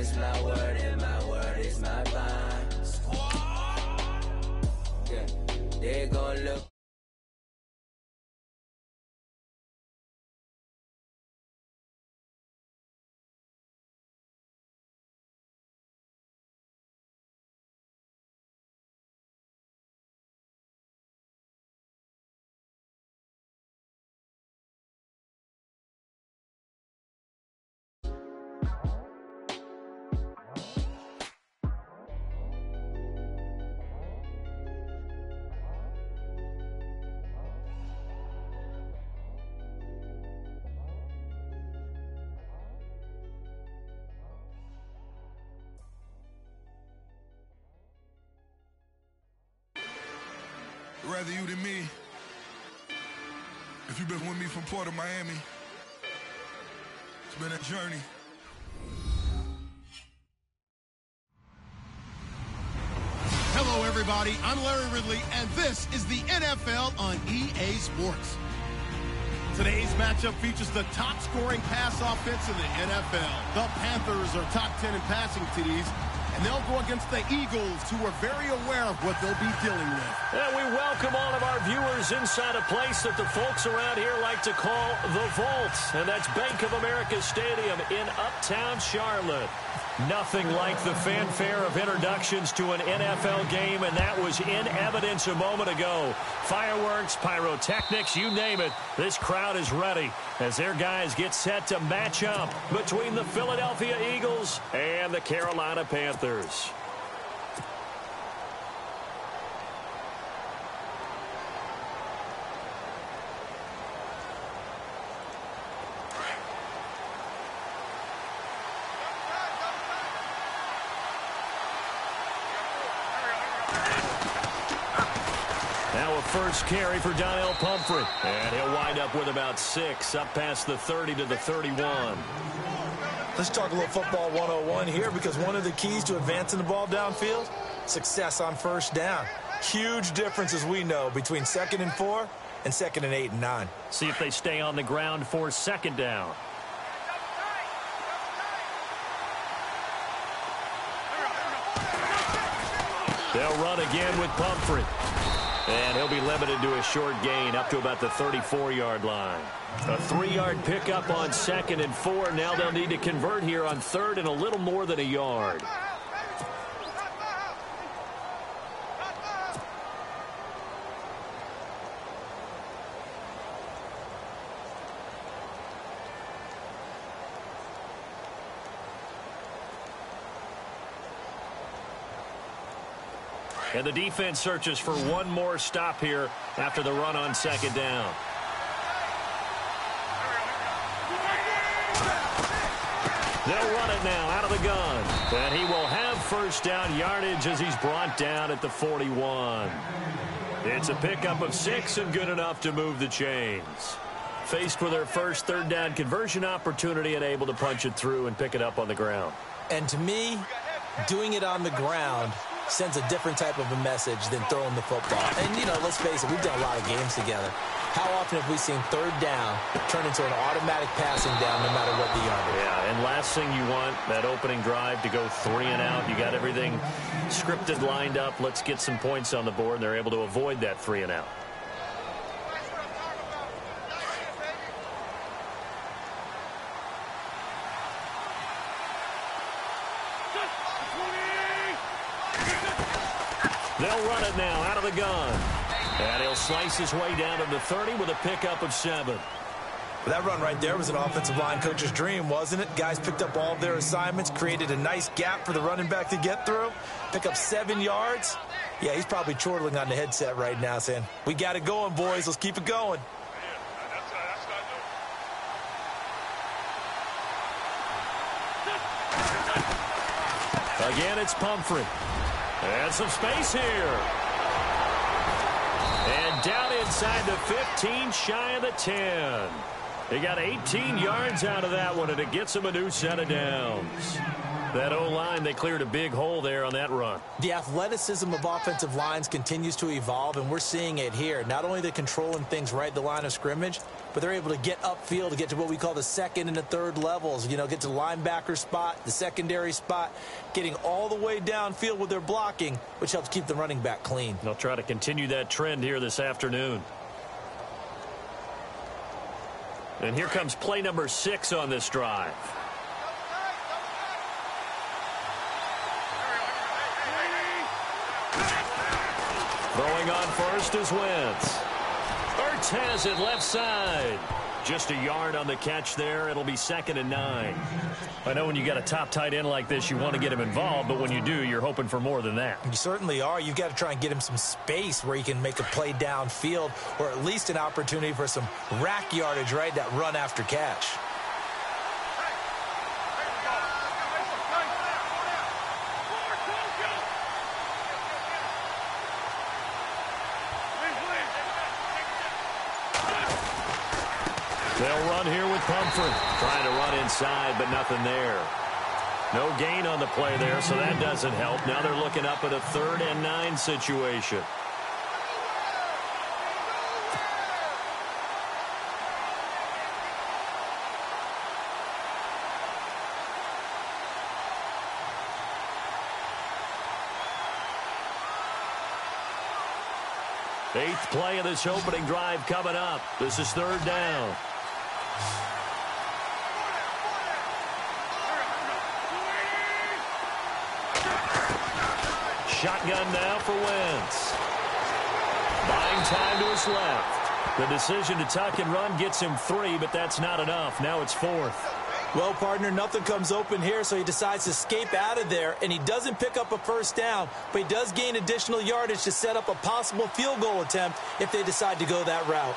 is my word and my word is my bond. Yeah, they gon' look. Rather you than me. If you've been with me from Port of Miami, it's been a journey. Hello, everybody. I'm Larry Ridley, and this is the NFL on EA Sports. Today's matchup features the top-scoring pass offense in the NFL. The Panthers are top 10 in passing TDs, and they'll go against the Eagles, who are very aware of what they'll be dealing with. And we welcome all of our viewers inside a place that the folks around here like to call the Vault, and that's Bank of America Stadium in Uptown Charlotte. Nothing like the fanfare of introductions to an NFL game, and that was in evidence a moment ago. Fireworks, pyrotechnics, you name it. This crowd is ready as their guys get set to match up between the Philadelphia Eagles and the Carolina Panthers. Now a first carry for Donnell Pumphrey. And he'll wind up with about 6, up past the 30 to the 31. Let's talk a little football 101 here, because one of the keys to advancing the ball downfield, success on first down. Huge difference, as we know, between 2nd and 4 and 2nd and 8 and 9. See if they stay on the ground for 2nd down. They'll run again with Pumphrey. And he'll be limited to a short gain up to about the 34-yard line. A 3-yard pickup on 2nd and 4. Now they'll need to convert here on 3rd and a little more than a yard. And the defense searches for one more stop here after the run on 2nd down. They'll run it now out of the gun. And he will have first down yardage as he's brought down at the 41. It's a pickup of 6 and good enough to move the chains. Faced with their first 3rd down conversion opportunity and able to punch it through and pick it up on the ground. And to me, doing it on the ground sends a different type of a message than throwing the football. And, you know, let's face it, we've done a lot of games together. How often have we seen 3rd down turn into an automatic passing down no matter what the yardage? Yeah, and last thing you want, that opening drive to go 3 and out. You got everything scripted, lined up. Let's get some points on the board, and they're able to avoid that 3 and out. They'll run it now out of the gun. And he'll slice his way down to the 30 with a pickup of 7. That run right there was an offensive line coach's dream, wasn't it? Guys picked up all of their assignments, created a nice gap for the running back to get through, pick up 7 yards. Yeah, he's probably chortling on the headset right now saying, we got it going, boys. Let's keep it going. Again, it's Pumphrey. And some space here. And down inside the 15, shy of the 10. He got 18 yards out of that one, and it gets him a new set of downs. That O-line, they cleared a big hole there on that run. The athleticism of offensive lines continues to evolve, and we're seeing it here. Not only they're controlling things right at the line of scrimmage, but they're able to get upfield to get to what we call the second and the third levels. You know, get to the linebacker spot, the secondary spot, getting all the way downfield with their blocking, which helps keep the running back clean. They'll try to continue that trend here this afternoon. And here comes play number 6 on this drive. Throwing on first is Wentz. Ertz has it left side. Just a yard on the catch there. It'll be 2nd and 9. I know when you got a top tight end like this, you want to get him involved, but when you do, you're hoping for more than that. You certainly are. You've got to try and get him some space where he can make a play downfield, or at least an opportunity for some rack yardage, right? That run after catch. They'll run here with Pumphrey. Trying to run inside, but nothing there. No gain on the play there, so that doesn't help. Now they're looking up at a 3rd and 9 situation. Eighth play of this opening drive coming up. This is 3rd down. Shotgun now for Wentz. Buying time to his left. The decision to tuck and run gets him 3, but that's not enough. Now it's 4th. Well, partner, nothing comes open here, so he decides to escape out of there, and he doesn't pick up a first down, but he does gain additional yardage to set up a possible field goal attempt if they decide to go that route.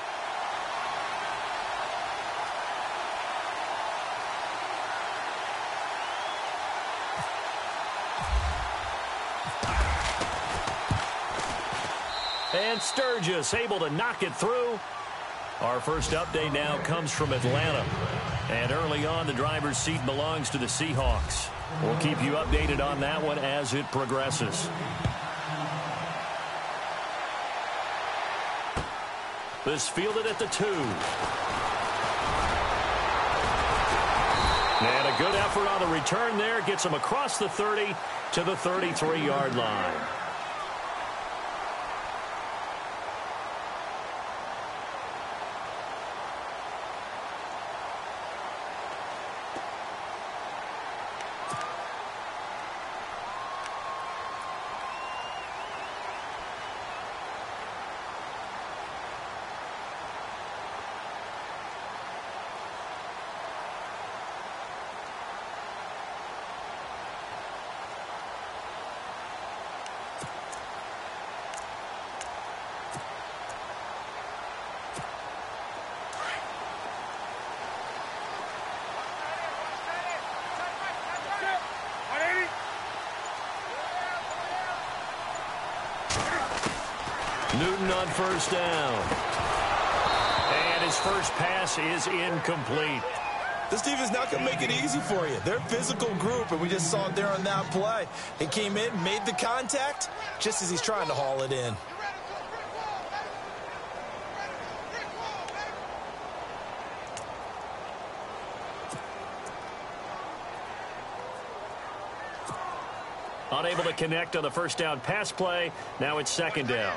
And Sturgis able to knock it through. Our first update now comes from Atlanta. And early on, the driver's seat belongs to the Seahawks. We'll keep you updated on that one as it progresses. This fielded at the 2. And a good effort on the return there. Gets him across the 30 to the 33-yard line. Newton on first down. And his first pass is incomplete. This defense is not going to make it easy for you. They're a physical group, and we just saw it there on that play. He came in, made the contact, just as he's trying to haul it in. Unable to connect on the first down pass play. Now it's 2nd down.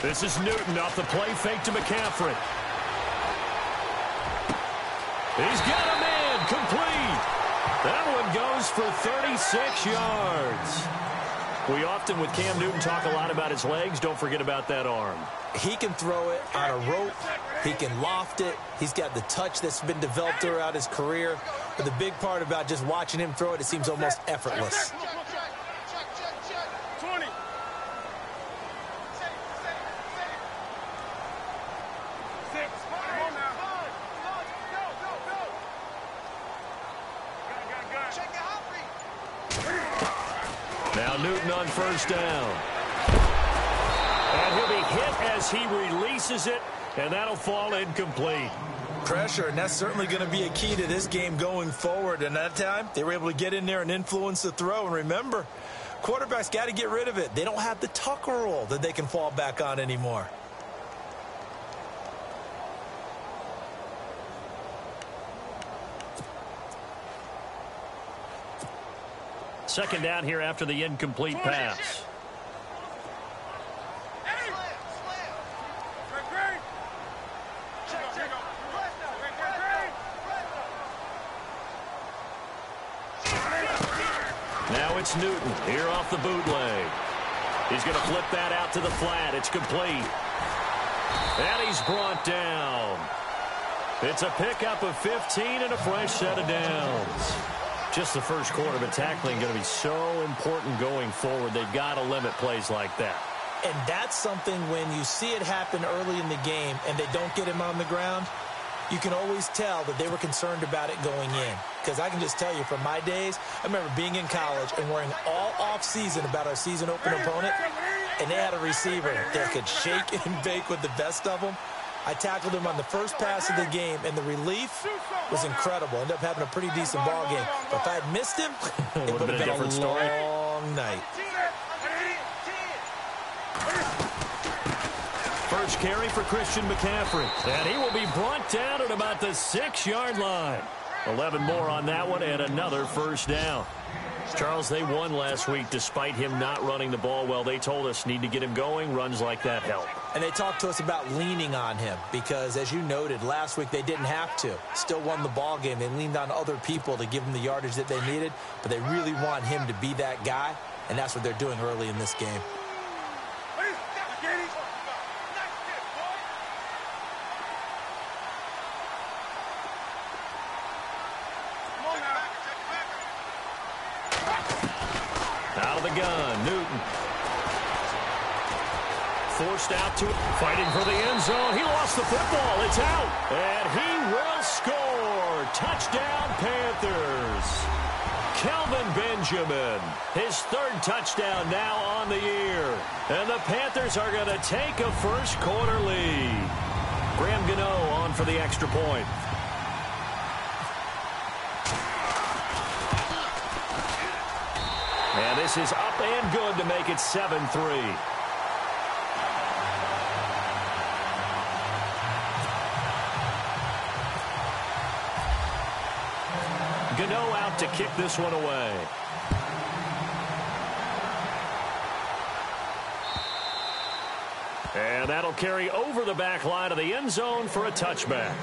This is Newton off the play fake to McCaffrey. He's got a man complete. That one goes for 36 yards. We often, with Cam Newton, talk a lot about his legs. Don't forget about that arm. He can throw it on a rope. He can loft it. He's got the touch that's been developed throughout his career. But the big part about just watching him throw it, it seems almost effortless. Newton on first down. And he'll be hit as he releases it, and that'll fall incomplete. Pressure, and that's certainly going to be a key to this game going forward. And that time, they were able to get in there and influence the throw. And remember, quarterbacks got to get rid of it. They don't have the Tucker rule that they can fall back on anymore. Second down here after the incomplete pass. Now it's Newton here off the bootleg. He's going to flip that out to the flat. It's complete. And he's brought down. It's a pickup of 15 and a fresh set of downs. Just the first quarter, but tackling going to be so important going forward. They've got to limit plays like that. And that's something when you see it happen early in the game and they don't get him on the ground, you can always tell that they were concerned about it going in. Because I can just tell you from my days, I remember being in college and worrying all off-season about our season open opponent, and they had a receiver that could shake and bake with the best of them. I tackled him on the first pass of the game, and the relief was incredible. Ended up having a pretty decent ball game. But if I had missed him, it would have been a different story. Long night. First carry for Christian McCaffrey. And he will be brought down at about the 6-yard line. 11 more on that one and another first down. Charles, they won last week despite him not running the ball well. They told us need to get him going. Runs like that help. And they talked to us about leaning on him because, as you noted, last week they didn't have to. Still won the ball game. They leaned on other people to give them the yardage that they needed, but they really want him to be that guy, and that's what they're doing early in this game. Out of the gun, Newton. Forced out to fighting for the end zone. He lost the football. It's out. And he will score. Touchdown, Panthers. Kelvin Benjamin. His third touchdown now on the year. And the Panthers are going to take a first quarter lead. Graham Gano on for the extra point. And this is up and good to make it 7-3. Gano out to kick this one away. And that'll carry over the back line of the end zone for a touchback.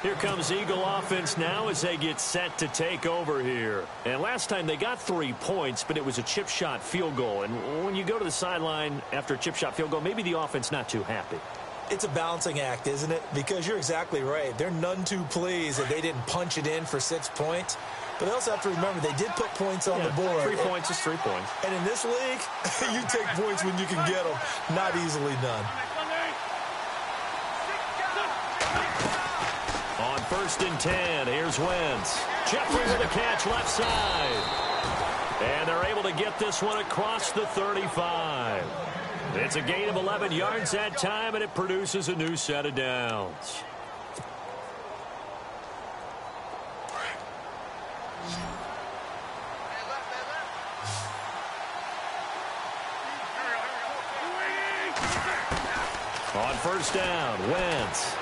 Here comes Eagle offense now as they get set to take over here. And last time they got 3 points, but it was a chip shot field goal. And when you go to the sideline after a chip shot field goal, maybe the offense not too happy. It's a balancing act, isn't it? Because you're exactly right. They're none too pleased that they didn't punch it in for 6 points. But they also have to remember they did put points on the board. 3 points is 3 points. And in this league, you take points when you can get them. Not easily done. On 1st and 10, here's Wentz. Jeffrey with a catch left side. And they're able to get this one across the 35. It's a gain of 11 yards that time, and it produces a new set of downs. On 1st down, Wentz.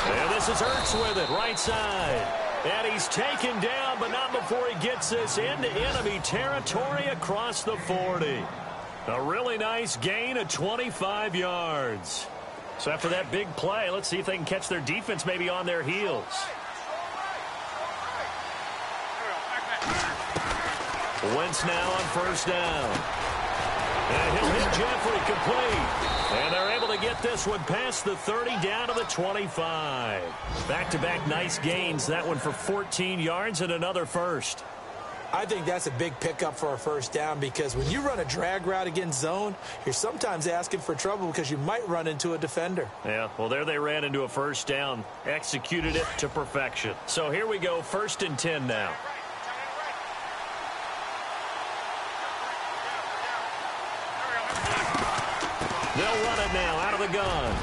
And this is Ertz with it, right side. And he's taken down, but not before he gets this into enemy territory across the 40. A really nice gain of 25 yards. So after that big play, let's see if they can catch their defense maybe on their heels. Wentz now on 1st down. And he'll hit Jeffrey complete. And they're able to get this one past the 30 down to the 25. Back-to-back nice gains. That one for 14 yards and another first. I think that's a big pickup for a 1st down because when you run a drag route against zone, you're sometimes asking for trouble because you might run into a defender. Yeah, well, there they ran into a 1st down. Executed it to perfection. So here we go, 1st and 10 now. now out of the gun.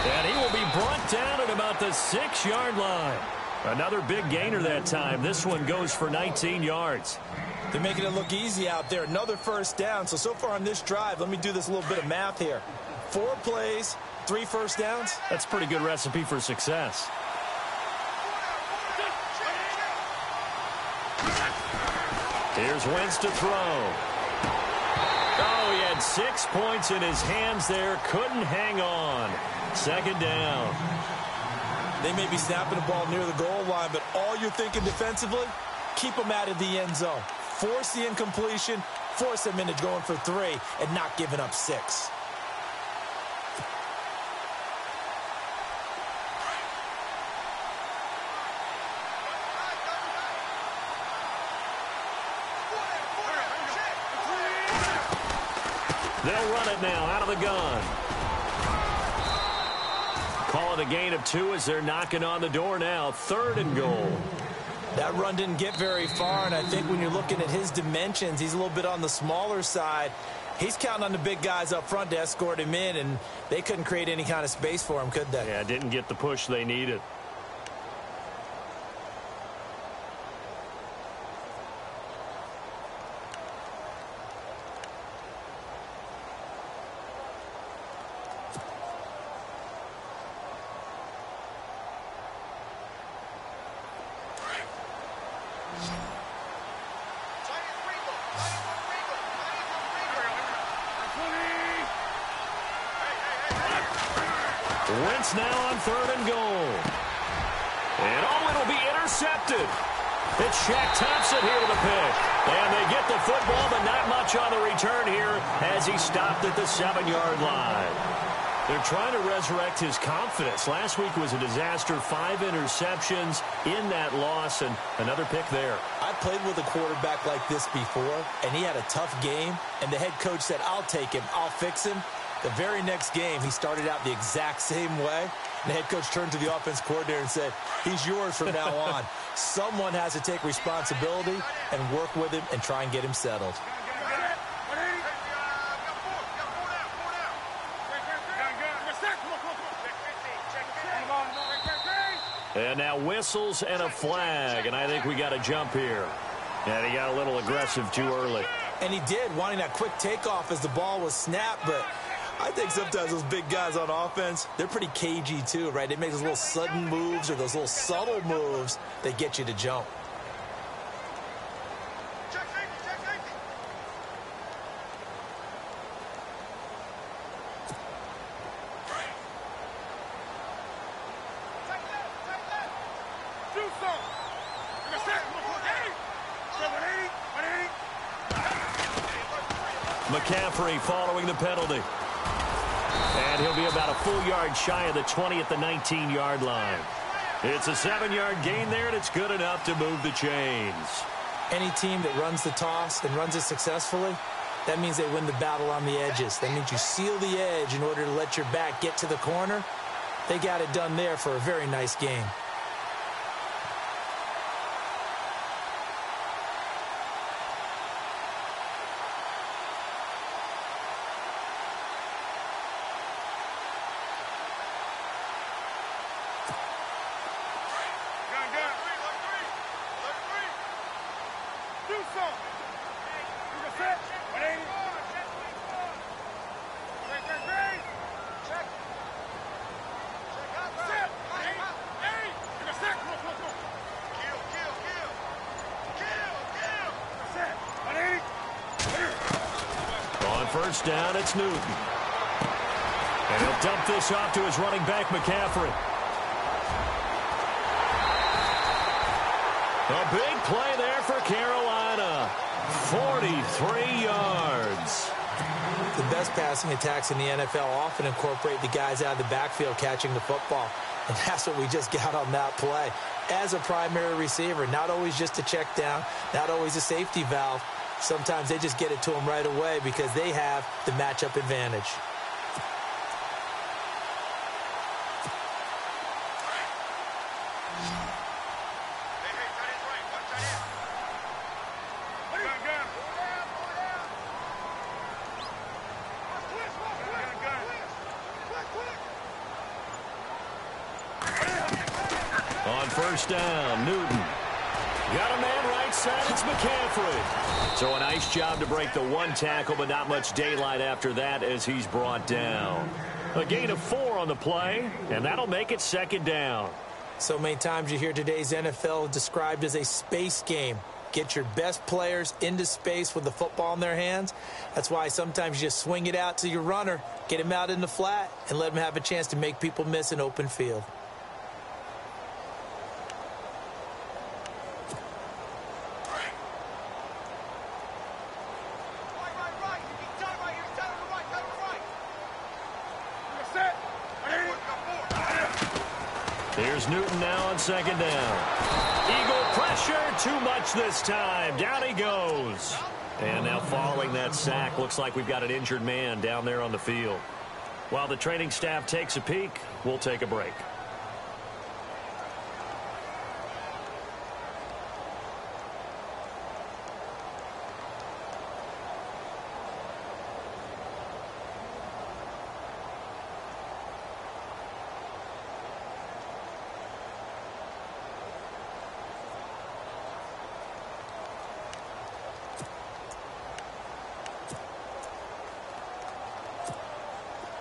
And he will be brought down at about the 6-yard line. Another big gainer that time. This one goes for 19 yards. They're making it look easy out there. Another first down. So far on this drive, let me do this little bit of math here. 4 plays, 3 first downs. That's a pretty good recipe for success. Here's Wentz to throw. Oh, he had 6 points in his hands there. Couldn't hang on. Second down. They may be snapping the ball near the goal line, but all you're thinking defensively, keep them out of the end zone. Force the incompletion, force them into going for 3, and not giving up 6. They'll run it now out of the gun. Call it a gain of 2 as they're knocking on the door now. 3rd and goal. That run didn't get very far, and I think when you're looking at his dimensions, he's a little bit on the smaller side. He's counting on the big guys up front to escort him in, and they couldn't create any kind of space for him, could they? Yeah, didn't get the push they needed. Wentz now on 3rd and goal. And it'll be intercepted. It's Shaq Thompson here with a pick. And they get the football, but not much on the return here as he stopped at the 7-yard line. They're trying to resurrect his confidence. Last week was a disaster. 5 interceptions in that loss, and another pick there. I played with a quarterback like this before, and he had a tough game, and the head coach said, I'll take him, I'll fix him. The very next game, he started out the exact same way. And the head coach turned to the offense coordinator and said, he's yours from now on. Someone has to take responsibility and work with him and try and get him settled. And now whistles and a flag, and I think we got a jump here. And he got a little aggressive too early. And he did, wanting that quick takeoff as the ball was snapped, but I think sometimes those big guys on offense, they're pretty cagey too, right? They make those little sudden moves or those little subtle moves that get you to jump. McCaffrey following the penalty. And he'll be about a full yard shy of the 20 at the 19-yard line. It's a 7-yard gain there, and it's good enough to move the chains. Any team that runs the toss and runs it successfully, that means they win the battle on the edges. That means you seal the edge in order to let your back get to the corner. They got it done there for a very nice game. First down, it's Newton. And he'll dump this off to his running back, McCaffrey. A big play there for Carolina. 43 yards. The best passing attacks in the NFL often incorporate the guys out of the backfield catching the football. And that's what we just got on that play. As a primary receiver, not always just a check down, not always a safety valve. Sometimes they just get it to them right away because they have the matchup advantage. first down. Newton. Got a man right side. It's McCaffrey. So a nice job to break the one tackle, but not much daylight after that as he's brought down. A gain of 4 on the play, and that'll make it second down. So many times you hear today's NFL described as a space game. Get your best players into space with the football in their hands. That's why sometimes you just swing it out to your runner, get him out in the flat, and let him have a chance to make people miss an open field. Here's Newton now on second down. Eagle pressure, too much this time. Down he goes. And now following that sack, looks like we've got an injured man down there on the field. While the training staff takes a peek, we'll take a break.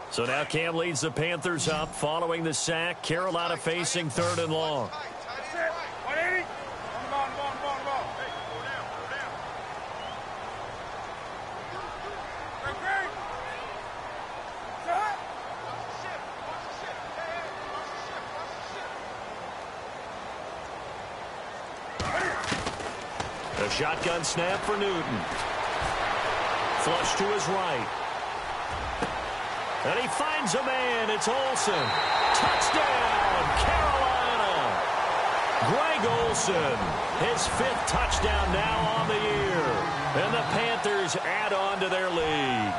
So now Cam leads the Panthers up following the sack. Carolina facing 3rd and long. A shotgun snap for Newton. Flush to his right. And he finds a man. It's Olsen. Touchdown, Carolina. Greg Olsen, his 5th touchdown now on the year. And the Panthers add on to their lead.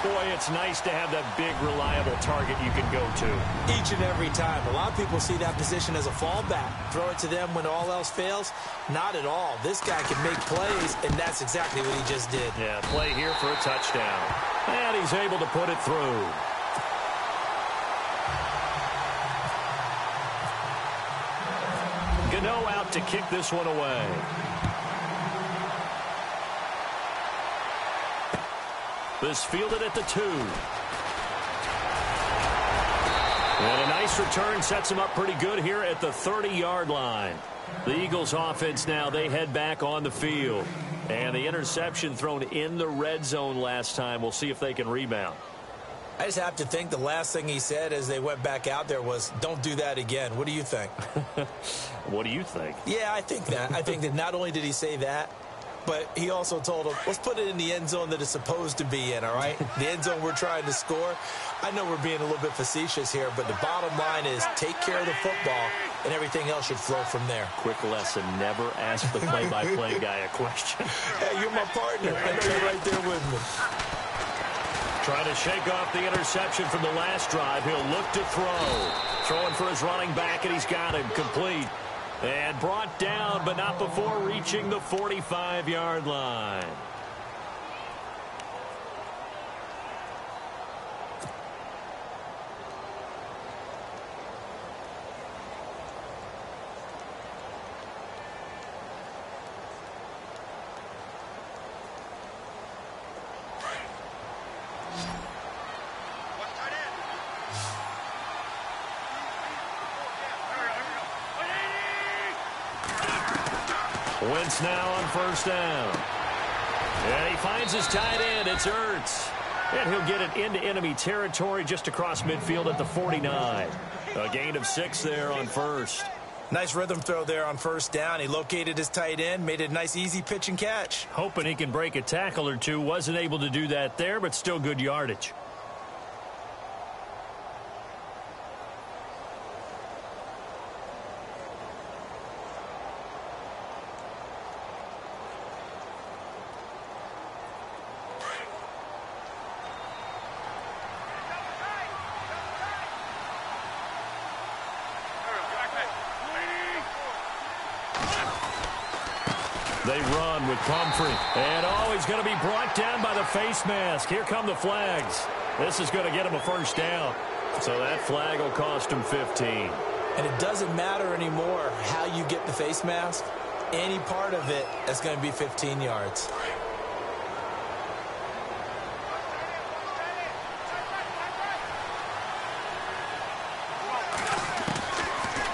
Boy, it's nice to have that big, reliable target you can go to. Each and every time. A lot of people see that position as a fallback. Throw it to them when all else fails. Not at all. This guy can make plays, and that's exactly what he just did. Yeah, play here for a touchdown. And he's able to put it through. Gano out to kick this one away. This fielded at the 2. And a nice return sets him up pretty good here at the 30-yard line. The Eagles offense now, they head back on the field. And the interception thrown in the red zone last time. We'll see if they can rebound. I just have to think the last thing he said as they went back out there was, don't do that again. What do you think? What do you think? Yeah, I think that. I think that not only did he say that, but he also told him, let's put it in the end zone that it's supposed to be in, all right? The end zone we're trying to score. I know we're being a little bit facetious here, but the bottom line is take care of the football, and everything else should flow from there. Quick lesson, never ask the play-by-play guy a question. Hey, you're my partner. I know you're right there with me. Trying to shake off the interception from the last drive. He'll look to throw. Throwing for his running back, and he's got him complete. And brought down, but not before reaching the 45-yard line. Wentz now on first down. And he finds his tight end. It's Ertz. And he'll get it into enemy territory just across midfield at the 49. A gain of 6 there on first. Nice rhythm throw there on first down. He located his tight end, made it a nice easy pitch and catch. Hoping he can break a tackle or two. Wasn't able to do that there, but still good yardage. They run with Pumphrey. And he's going to be brought down by the face mask. Here come the flags. This is going to get him a first down. So that flag will cost him 15. And it doesn't matter anymore how you get the face mask. Any part of it is going to be 15 yards.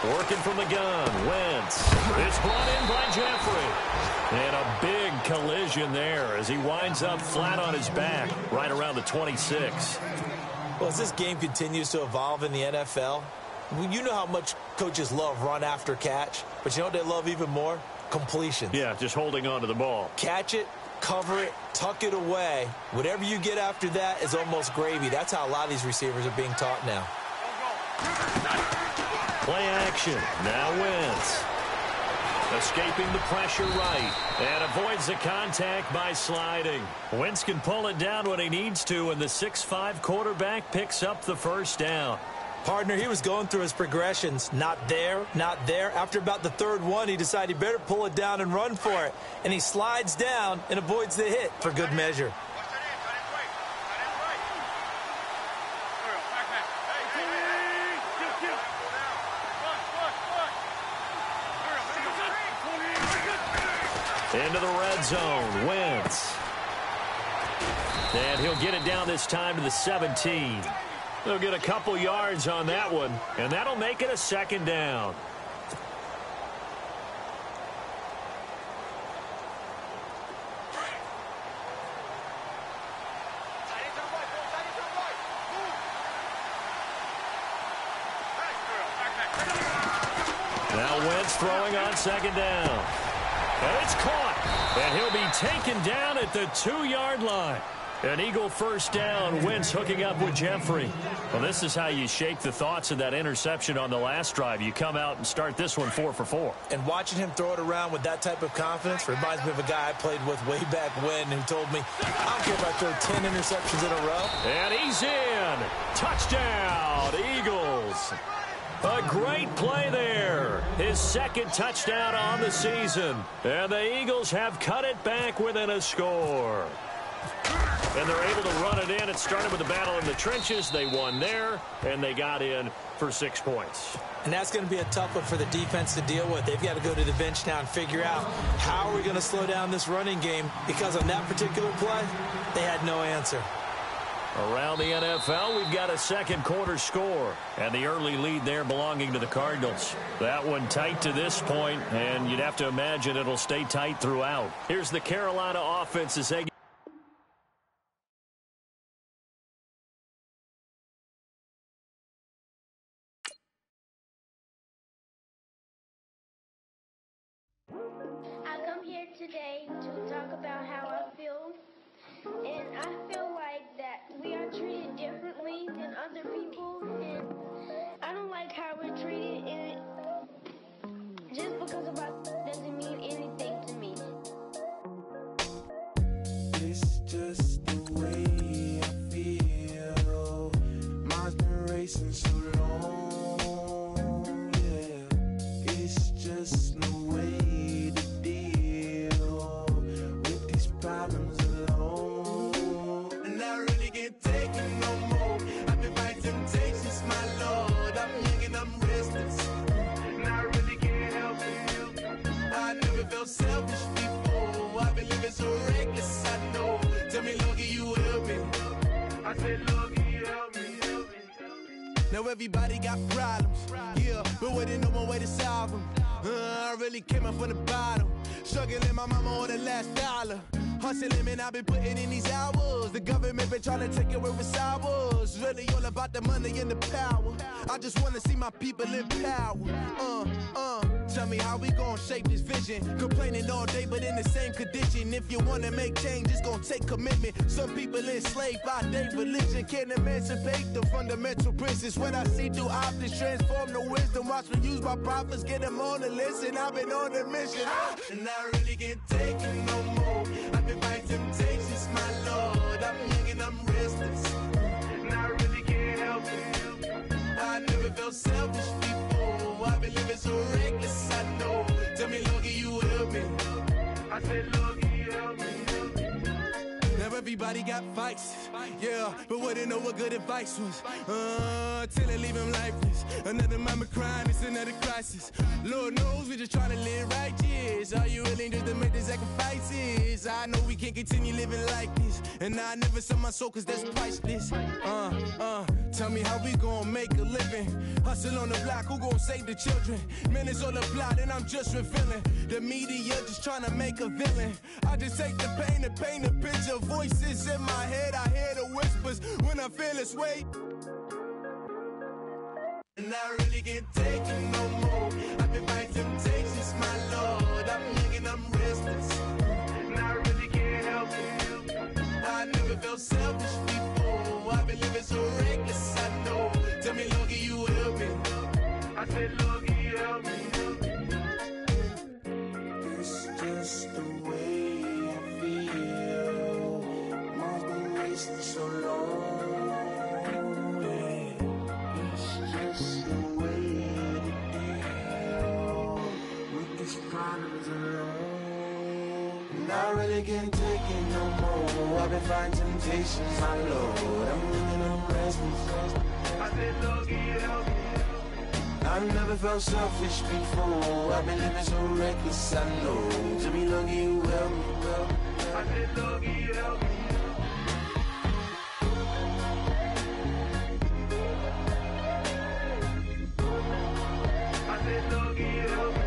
Working from the gun, Wentz. It's brought in by Jeffrey. And a big collision there as he winds up flat on his back right around the 26. Well, as this game continues to evolve in the NFL, you know how much coaches love run after catch, but you know what they love even more? Completion. Yeah, just holding on to the ball. Catch it, cover it, tuck it away. Whatever you get after that is almost gravy. That's how a lot of these receivers are being taught now. Play action. Now Wentz. Escaping the pressure right. And avoids the contact by sliding. Wentz can pull it down when he needs to, and the 6'5" quarterback picks up the first down. Partner, he was going through his progressions. Not there, not there. After about the third one, he decided he better pull it down and run for it. And he slides down and avoids the hit for good measure. Into the red zone, Wentz. And he'll get it down this time to the 17. They'll get a couple yards on that one, and that'll make it a second down. Now Wentz throwing on second down. And it's caught. And he'll be taken down at the 2-yard line. An Eagle first down. Wentz hooking up with Jeffrey. Well, this is how you shake the thoughts of that interception on the last drive. You come out and start this one 4 for 4. And watching him throw it around with that type of confidence reminds me of a guy I played with way back when who told me, I don't care if I throw 10 interceptions in a row. And he's in. Touchdown, Eagles. A great play there. His second touchdown on the season. And the Eagles have cut it back within a score. And they're able to run it in. It started with a battle in the trenches. They won there, and they got in for 6 points. And that's going to be a tough one for the defense to deal with. They've got to go to the bench now and figure out how are we going to slow down this running game, because on that particular play, they had no answer. Around the NFL, we've got a second quarter score, and the early lead there belonging to the Cardinals. That one tight to this point, and you'd have to imagine it'll stay tight throughout. Here's the Carolina offense as they I come here today to talk about how I feel, and I feel like that we are treated differently than other people, and I don't like how we're treated, and just because of us doesn't mean anything to me. It's just the way I feel. Mine's been racing so long, yeah. It's just no way to deal with these problems alone. And I really can't take it no more. I've been fighting temptations, my Lord. I'm young and I'm restless, and I really can't help it. I never felt selfish before. I've been living so reckless, I know. Tell me, Lord, can you help me? I said, Lord, can you help me? Now everybody got problems, yeah, but waiting no more way to solve them. I really came up from the bottom, struggling my mama on the last dollar. Hustling, man, I've been putting in these hours. The government been trying to take away what's ours. Really all about the money and the power. I just want to see my people in power. Tell me how we gon' shape this vision. Complaining all day, but in the same condition. If you wanna make change, it's gon' take commitment. Some people enslaved by their religion can't emancipate the fundamental principles. When I see through optics, transform the wisdom. Watch me use my prophets, get them on the list, and I've been on a mission. And I really can't take it no more. I've been fighting temptations, my Lord. I'm young and I'm restless, and I really can't help it. I never felt selfish before. I've been living so reckless, I know. Tell me, Lord, can you help me? I said, Lord, can you help me? Now everybody everybody got fights. Yeah, but wouldn't know what good advice was. Till they leave him lifeless. Another mama crying, it's another crisis. Lord knows we just trying to live righteous. Are you willing just to make the sacrifices? I know we can't continue living like this, and I never sell my soul cause that's priceless. Tell me how we gon' make a living. Hustle on the block, who gon' save the children? Man, it's all a plot and I'm just revealing. The media just trying to make a villain. I just take the pain to paint a picture. Voices in my head, I hear the whispers when I feel this way. And I really can't take it no more. I've been fighting temptations, my Lord. I'm young and I'm restless, and I really can't help it. I never felt selfish before. I've been living so reckless, I know. Tell me, Lord, can you help me? I said, Lord, can you help me? It's just the way I feel. Mine's been wasting so long. Problems alone, and I really can't take it no more. I've been fighting temptations, my Lord. I'm living, I'm restless. I said, Lord, can you help me? I've never felt selfish before. I've been living so reckless, I know. Tell me, Lord, can you help me? I said, Lord, can you help me? I said, Lord, can you help me?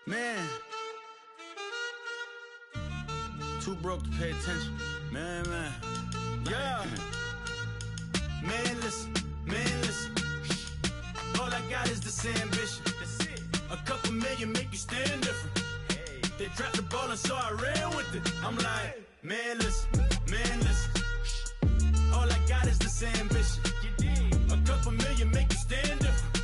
Man, too broke to pay attention. Man, yeah. Man, listen. All I got is this ambition. A couple million make you stand different. They dropped the ball and so I ran with it. I'm like, man, listen. All I got is this ambition. A couple million make you stand different.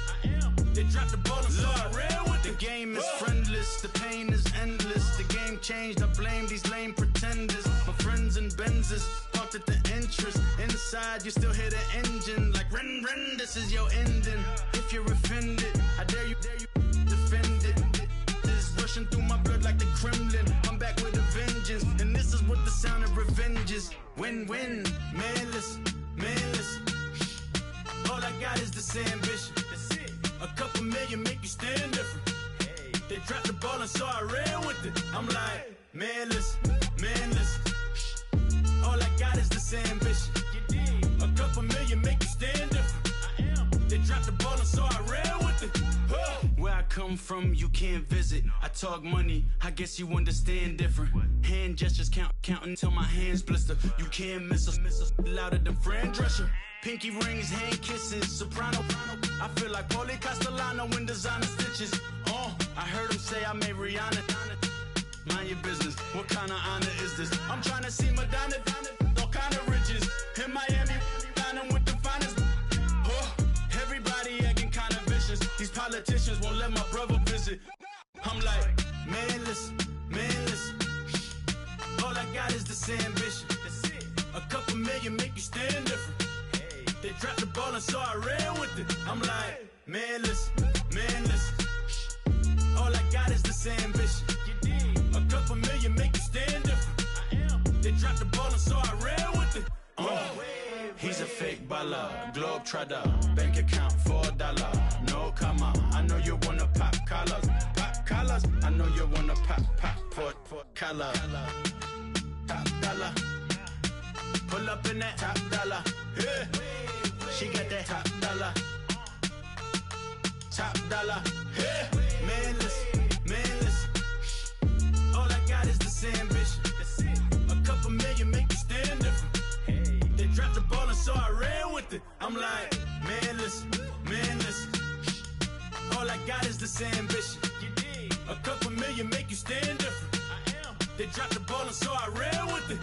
They dropped the ball and so I ran with it. The game is friendless, the pain is endless. The game changed, I blame these lame pretenders. My friends and Benzes parked at the entrance. Inside, you still hear the engine. Like, ren, this is your ending. If you're offended, I dare you defend it. This is rushing through my blood like the Kremlin. I'm back with a vengeance, and this is what the sound of revenge is. Win-win, man, listen. All I got is this ambition. A couple million make you stand different. They dropped the ball and so I ran with it. I'm like, man, listen. All I got is this ambition. A couple million make you stand different. They dropped the ball and so I ran with it. Where I come from, you can't visit. I talk money, I guess you understand different. Hand gestures counting till my hands blister. You can't miss us, louder than Fran Drescher. Pinky rings, hand kisses, soprano. I feel like Paulie Castellano in designer stitches. I heard him say I made Rihanna. Mind your business, what kind of honor is this? I'm trying to see Madonna, all kind of riches. In Miami, dining with the finest. Everybody acting kind of vicious. These politicians won't let my brother visit. I'm like, man, listen. All I got is this ambition. A couple million make you stand different. They dropped the ball and so I ran with it. I'm like, man, listen. All I got is this ambition. A couple million make you stand different. They dropped the ball and so I ran with it. He's a fake baller, globe trotter, bank account $4. No comma, I know you wanna pop collars. I know you wanna pop collar. Top dollar, pull up in that top dollar. Yeah. She got that top dollar. Yeah. Man, listen. All I got is this ambition. A couple million make you stand different. They dropped the ball and so I ran with it. I'm like, man, listen. All I got is this ambition. A couple million make you stand dropped the ball and so I ran with it.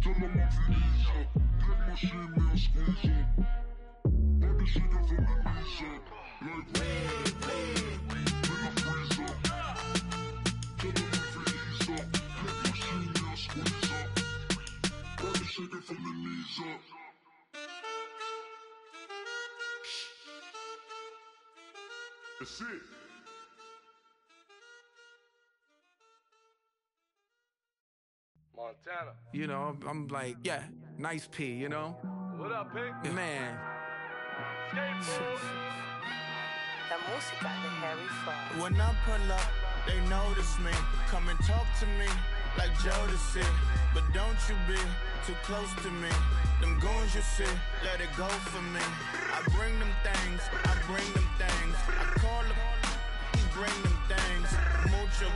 Tell them I'm Felicia. Get my shit, squeeze up. Body shaking from the knees up. Like nigga freeze up. Tell them I'm Felicia. Get my shit, squeeze up. Body shaking from the knees up. That's it. Montana. You know, I'm like, yeah, nice P, you know? What up, Pink? Man. La música de Harry Fraud. When I pull up, they notice me. Come and talk to me like Jodeci. But don't you be too close to me. Them goons you see, let it go for me. I bring them things, I bring them things. I call them, he bring them things. Mucho,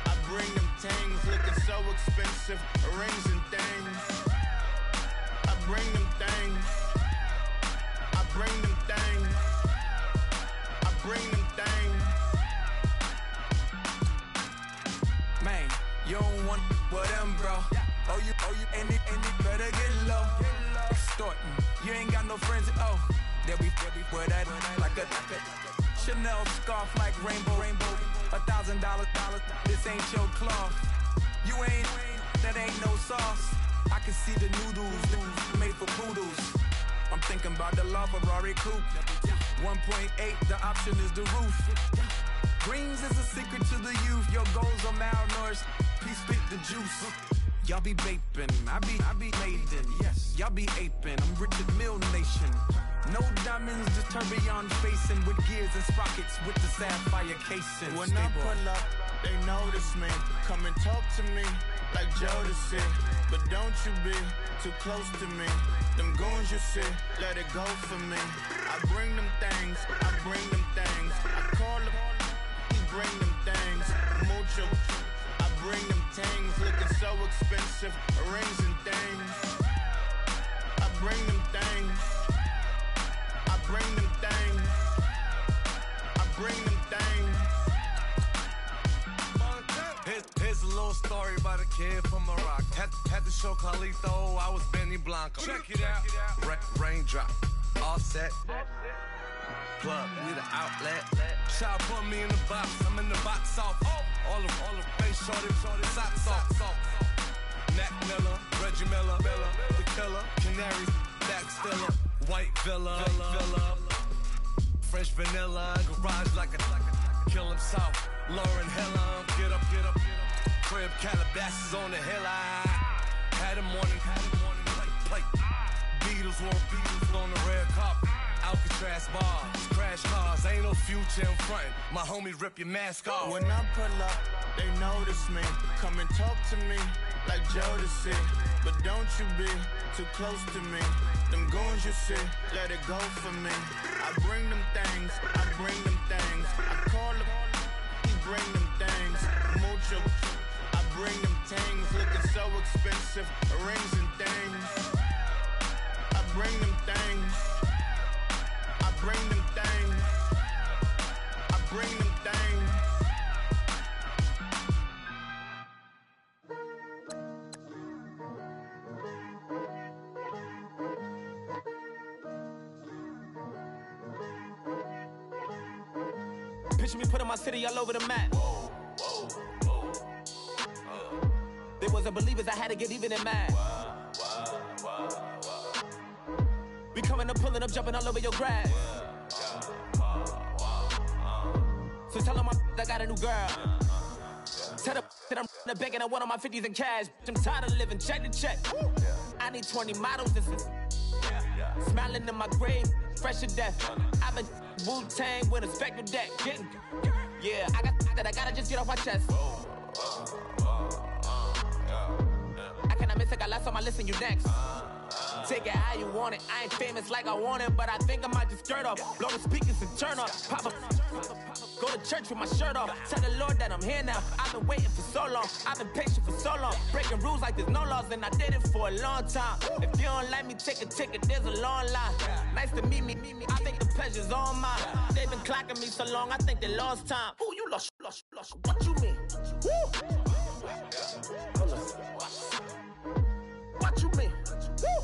I bring them things. Looking so expensive, rings and things. I bring them things. I bring them things. I bring them things. Man, you don't want with them, bro. Oh, you, and it better get low. Extorting, you ain't got no friends. Oh, they'll be with that like a Chanel scarf like rainbow. $1,000. This ain't your cloth. You ain't, that ain't no sauce. I can see the noodles made for poodles. I'm thinking about the LaFerrari coupe. 1.8, the option is the roof. Greens is a secret to the youth. Your goals are malnourished. Peace, spit the juice. Y'all be vaping, I be maiden. Yes, y'all be aping. I'm Richard Mill Nation. No diamonds, just tourbillon facing with gears and sprockets with the sapphire casing. When I pull up, they notice me. Come and talk to me like Jodeci. But don't you be too close to me. Them goons you see, let it go for me. I bring them things, I bring them things. I call them, he bring them things. Mucho, I bring them things. Looking so expensive, rings and things. I bring them things. I bring them things. I bring them things. Here's a little story about a kid from Morocco. Had to show Carlito I was Benny Blanco. Check it out. Raindrop, offset. Plug, we the outlet. Shot put me in the box. I'm in the box off. All the face shorty, socks off. Mac Miller, Reggie Miller, the killer, Canaries, back stiller, white villa, French vanilla, garage like a kill him soft. Lauren Hiller, get up. Crib Calabasas on the hill. I had a morning plate. Beatles on the red carpet. Alcatraz bars, crash cars, ain't no future in front. My homie rip your mask off. When I pull up, they notice me. Come and talk to me like Jodeci. But don't you be too close to me. Them goons you see, let it go for me. I bring them things, I bring them things. I call them, he bring them things. Mucho, I bring them things. Looking so expensive, rings and things. I bring them things. I bring them things. I bring them things. Picture me putting my city all over the map. They wasn't believers, I had to get even in mad. We coming up, pulling up, jumping all over your grass. So tell them I got a new girl. Tell them that I'm the bank and I want all my 50s in cash. I'm tired of living check to check. I need 20 models, this is smiling in my grave, fresh to death. I've been Wu-Tang with a spectral deck. Yeah, I gotta just get off my chest. I cannot miss it, got last on my list and you next. Take it how you want it. I ain't famous like I want it, but I think I might just skirt off. Blow the speakers and turn up. Pop up. Go to church with my shirt off. Tell the Lord that I'm here now. I've been waiting for so long. I've been patient for so long. Breaking rules like there's no laws, and I did it for a long time. If you don't like me, take a ticket. There's a long line. Nice to meet me. I think the pleasure's all mine. They've been clocking me so long, I think they lost time. Ooh, you lost. What you mean? Woo! What you mean? Woo!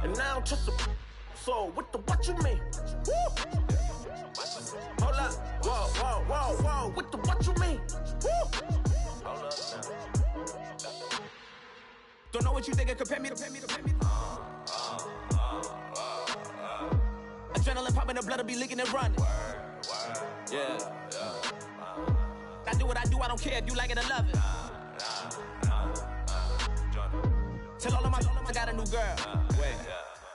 And now I don't trust the so what you mean? Woo! Hold up. Whoa. What you mean? Woo! Hold up now. Don't know what you think, compare me to. Adrenaline popping, the blood will be leaking and running. Yeah. I do what I do, I don't care if you like it or love it. Tell all of my I got a new girl. Wait.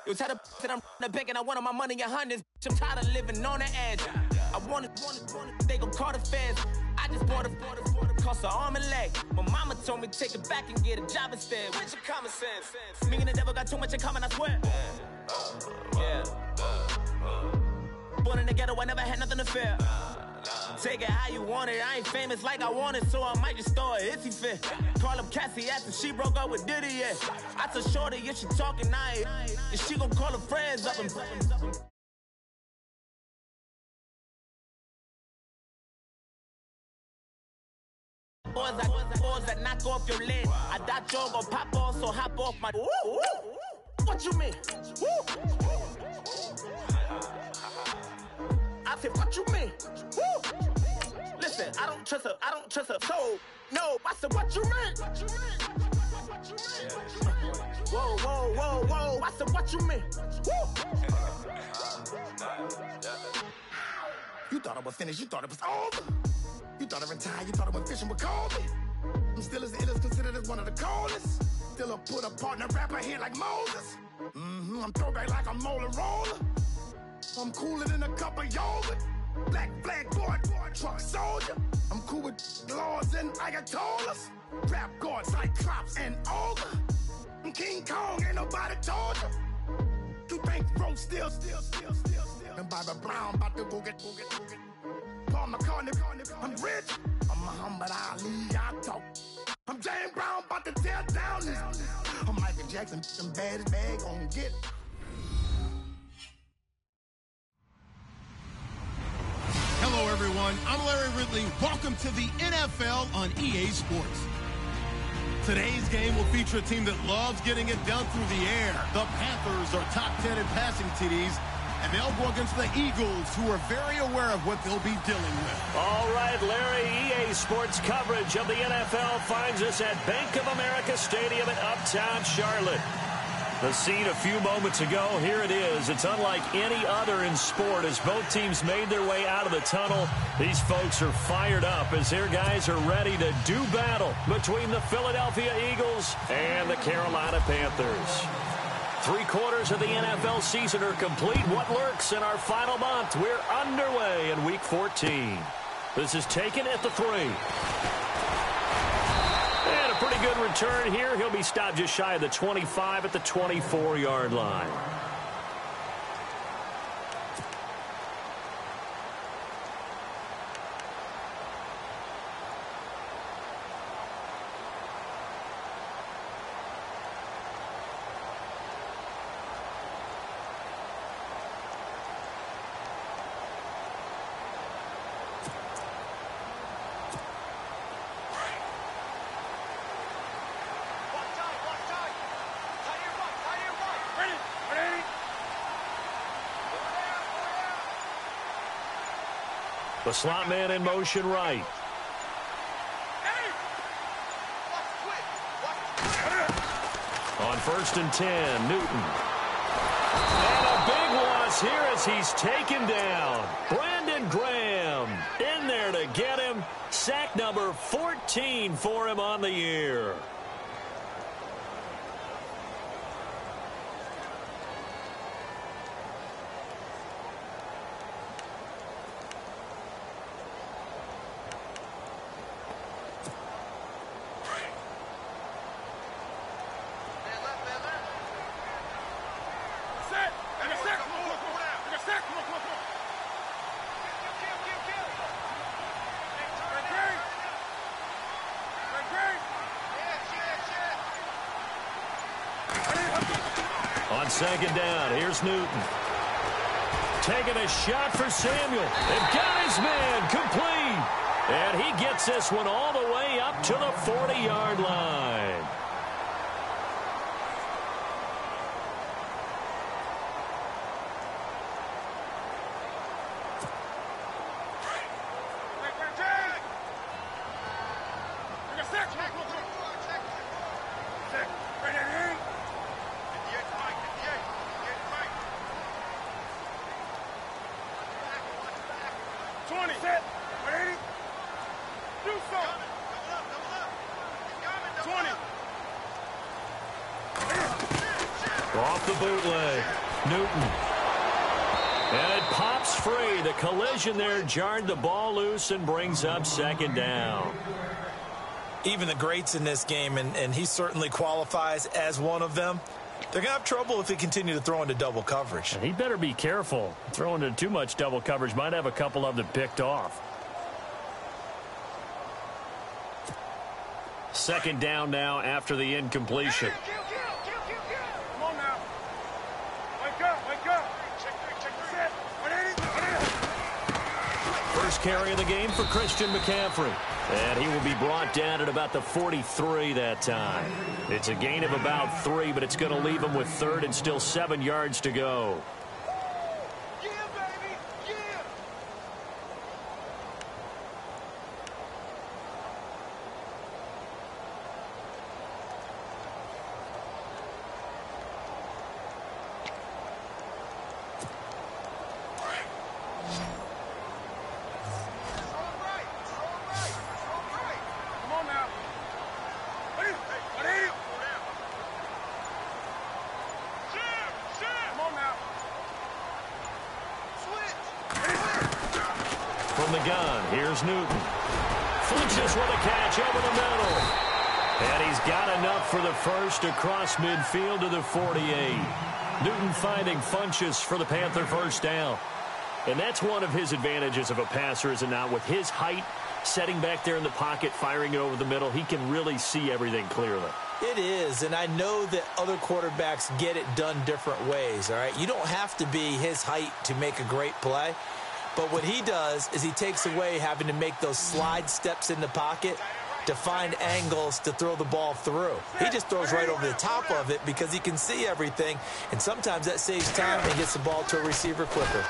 You tell the that I'm the bank and I want all my money in hundreds. I'm tired of living on the edge. I want it, they gon' call the feds. I just bought a cost an arm and leg. My mama told me take it back and get a job instead. Where's your common sense? Me and the devil got too much in common, I swear. Yeah. Born in the ghetto, I never had nothing to fear. Take it how you want it. I ain't famous like I want it, so I might just throw it if he fit. Call up Cassie after she broke up with Diddy, yeah. I told Shorty if she talking, and she gon' call her friends up and boys that knock off your lid. I thought you gon' pop off, so hop off my. Woo. What you mean? Woo. I said, what you mean? Woo. Listen, I don't trust her. So, no, I said, what you mean? Whoa. I said, what you mean? Woo. You thought I was finished. You thought it was over. You thought I retired. You thought I went fishing with Kobe. I'm still as ill as considered as one of the coldest. Still a put a partner rapper here like Moses. I'm throwback like a molar roller. I'm cooler than a cup of yogurt. Black flag boy, truck soldier. I'm cool with laws and Ayatollahs. Rap god, Cyclops and Ogre. I'm King Kong, ain't nobody told you. You think bro still. And Bobby Brown about to go get. Paul McCartney, I'm rich. I'm Muhammad Ali, I talk. I'm James Brown, about to tear down this. I'm Michael Jackson, them baddest bag gon' get. Hello, everyone. I'm Larry Ridley. Welcome to the NFL on EA Sports. Today's game will feature a team that loves getting it done through the air. The Panthers are top 10 in passing TDs, and they'll go against the Eagles, who are very aware of what they'll be dealing with. All right, Larry, EA Sports coverage of the NFL finds us at Bank of America Stadium in Uptown Charlotte. The scene a few moments ago, here it is. It's unlike any other in sport as both teams made their way out of the tunnel. These folks are fired up as their guys are ready to do battle between the Philadelphia Eagles and the Carolina Panthers. 3/4 of the NFL season are complete. What lurks in our final month? We're underway in Week 14. This is taken at the 3. And a pretty good return here. He'll be stopped just shy of the 25 at the 24-yard line. The slot man in motion right. On 1st and 10, Newton. And a big loss here as he's taken down. Brandon Graham in there to get him. Sack number 14 for him on the year. On second down, here's Newton. Taking a shot for Samuel. They've got his man complete. And he gets this one all the way up to the 40-yard line. Off the bootleg, Newton. And it pops free. The collision there jarred the ball loose and brings up second down. Even the greats in this game, and he certainly qualifies as one of them, they're going to have trouble if they continue to throw into double coverage. And he better be careful. Throwing into too much double coverage might have a couple of them picked off. Second down now after the incompletion. Come on now. Wake up, wake up. Check 180. First carry of the game for Christian McCaffrey. And he will be brought down at about the 43 that time. It's a gain of about 3, but it's going to leave him with third and still 7 yards to go. From the gun, here's Newton. Flinches with a catch over the middle. And he's got enough for the first across midfield to the 48. Newton finding Funches for the Panther first down. And that's one of his advantages of a passer, is it not? With his height, setting back there in the pocket, firing it over the middle, he can really see everything clearly. It is, and I know that other quarterbacks get it done different ways, all right? You don't have to be his height to make a great play. But what he does is he takes away having to make those slide steps in the pocket to find angles to throw the ball through. He just throws right over the top of it because he can see everything, and sometimes that saves time and gets the ball to a receiver quicker.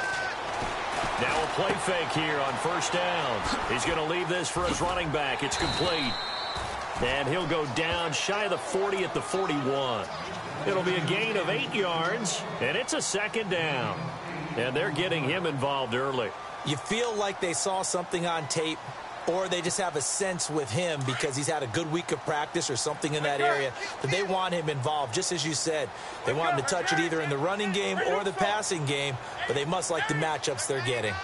Now a play fake here on first downs. He's going to leave this for his running back. It's complete. And he'll go down shy of the 40 at the 41. It'll be a gain of 8 yards, and it's a second down. And they're getting him involved early. You feel like they saw something on tape, or they just have a sense with him because he's had a good week of practice or something in that area that they want him involved. Just as you said, they want him to touch it either in the running game or the passing game, but they must like the matchups they're getting.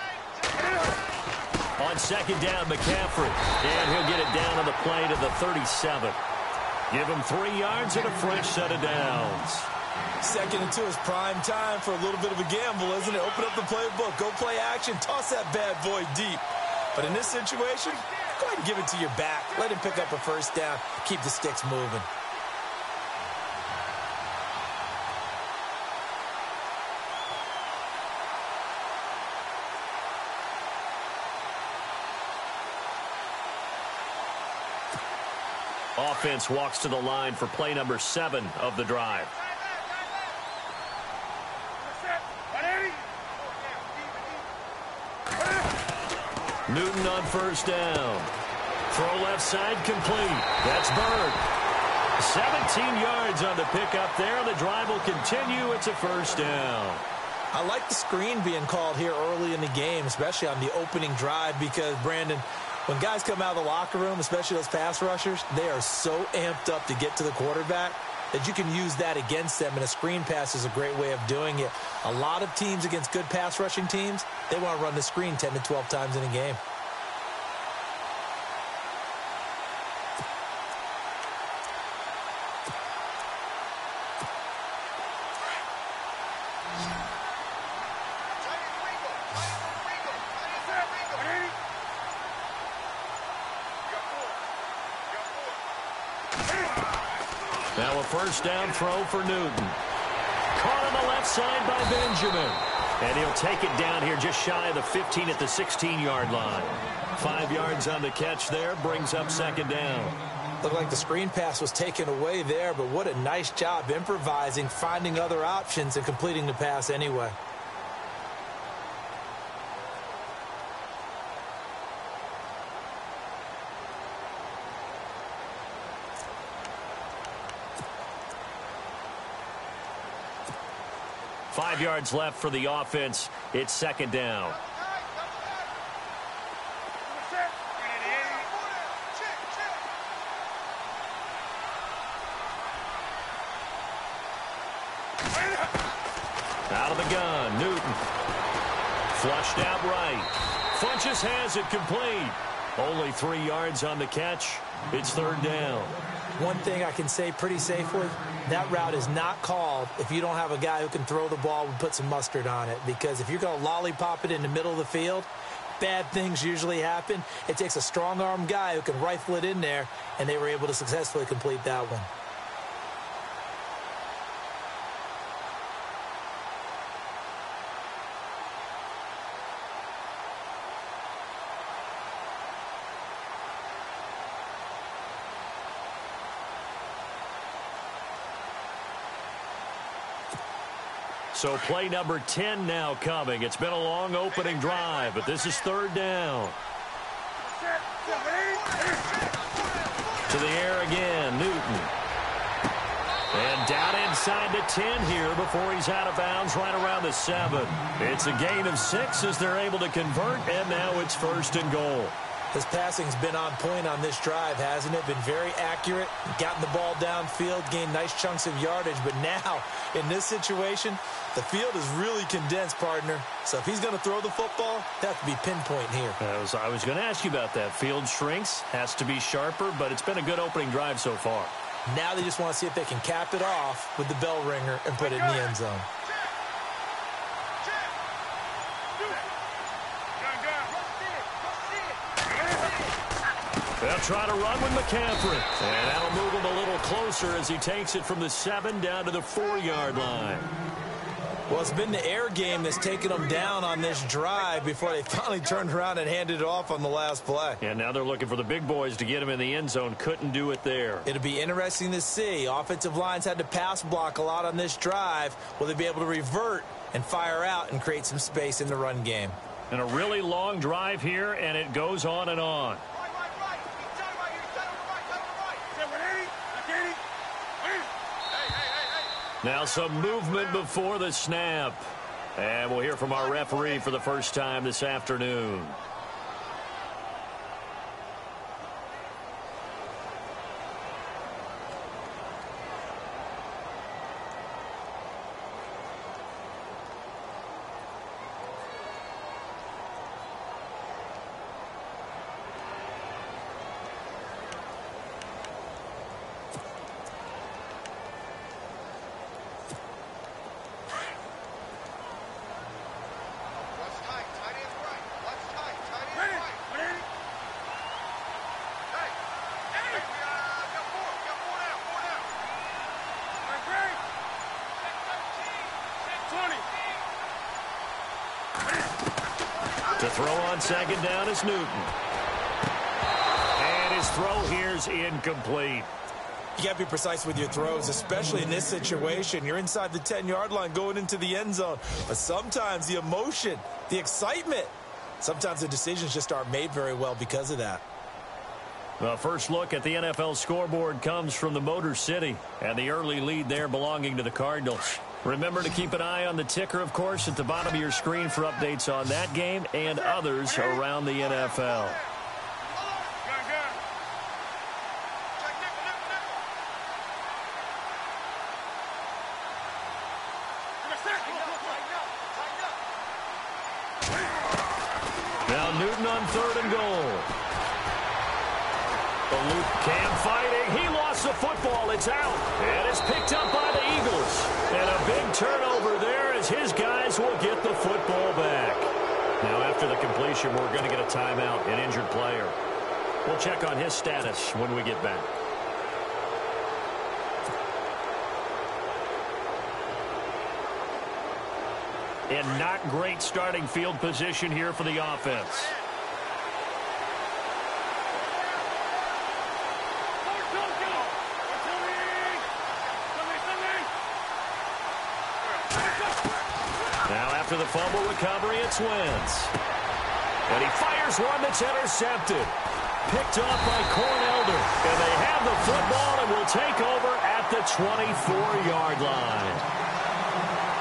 On second down, McCaffrey. And he'll get it down on the play to the 37. Give him 3 yards and a fresh set of downs. Second and 2 is prime time for a little bit of a gamble, isn't it? Open up the playbook, go play action, toss that bad boy deep. But in this situation, go ahead and give it to your back. Let him pick up a first down, keep the sticks moving. Offense walks to the line for play number 7 of the drive. Newton on first down. Throw left side complete. That's Bird. 17 yards on the pickup there. The drive will continue. It's a first down. I like the screen being called here early in the game, especially on the opening drive, because, Brandon, when guys come out of the locker room, especially those pass rushers, they are so amped up to get to the quarterback that you can use that against them, and a screen pass is a great way of doing it. A lot of teams against good pass rushing teams, they want to run the screen 10 to 12 times in a game. Now a first down throw for Newton. Caught on the left side by Benjamin. And he'll take it down here just shy of the 15 at the 16-yard line. 5 yards on the catch there, brings up second down. Looked like the screen pass was taken away there, but what a nice job improvising, finding other options, and completing the pass anyway. Five yards left for the offense. It's second down. Out of the gun, Newton. Flushed out right. Funches has it complete. Only 3 yards on the catch. It's third down. One thing I can say pretty safely, that route is not called if you don't have a guy who can throw the ball and put some mustard on it. Because if you're going to lollipop it in the middle of the field, bad things usually happen. It takes a strong-arm guy who can rifle it in there, and they were able to successfully complete that one. So play number 10 now coming. It's been a long opening drive, but this is third down. To the air again, Newton. And down inside the 10 here before he's out of bounds right around the 7. It's a gain of 6 as they're able to convert, and now it's first and goal. His passing's been on point on this drive, hasn't it? Been very accurate, gotten the ball downfield, gained nice chunks of yardage. But now, in this situation, the field is really condensed, partner. So if he's going to throw the football, that has to be pinpoint here. I was going to ask you about that. Field shrinks, has to be sharper, but it's been a good opening drive so far. Now they just want to see if they can cap it off with the bell ringer and put it in the end zone. They'll try to run with McCaffrey. And that'll move him a little closer as he takes it from the 7 down to the 4-yard line. Well, it's been the air game that's taken them down on this drive before they finally turned around and handed it off on the last play. And now they're looking for the big boys to get him in the end zone. Couldn't do it there. It'll be interesting to see. Offensive lines had to pass block a lot on this drive. Will they be able to revert and fire out and create some space in the run game? And a really long drive here, and it goes on and on. Now some movement before the snap. And we'll hear from our referee for the first time this afternoon. To throw on second down is Newton. And his throw here's incomplete. You got to be precise with your throws, especially in this situation. You're inside the 10-yard line going into the end zone. But sometimes the emotion, the excitement, sometimes the decisions just aren't made very well because of that. The first look at the NFL scoreboard comes from the Motor City, and the early lead there belonging to the Cardinals. Remember to keep an eye on the ticker, of course, at the bottom of your screen for updates on that game and others around the NFL. Now Newton on third and goal. Cam fighting. He lost the football. It's out. And it's picked up by the Eagles. And a big turnover there as his guys will get the football back. Now after the completion, we're going to get a timeout, an injured player. We'll check on his status when we get back. And not great starting field position here for the offense. Now after the fumble recovery, it's Wentz. And he fires one that's intercepted. Picked off by Cornelder. And they have the football and will take over at the 24-yard line.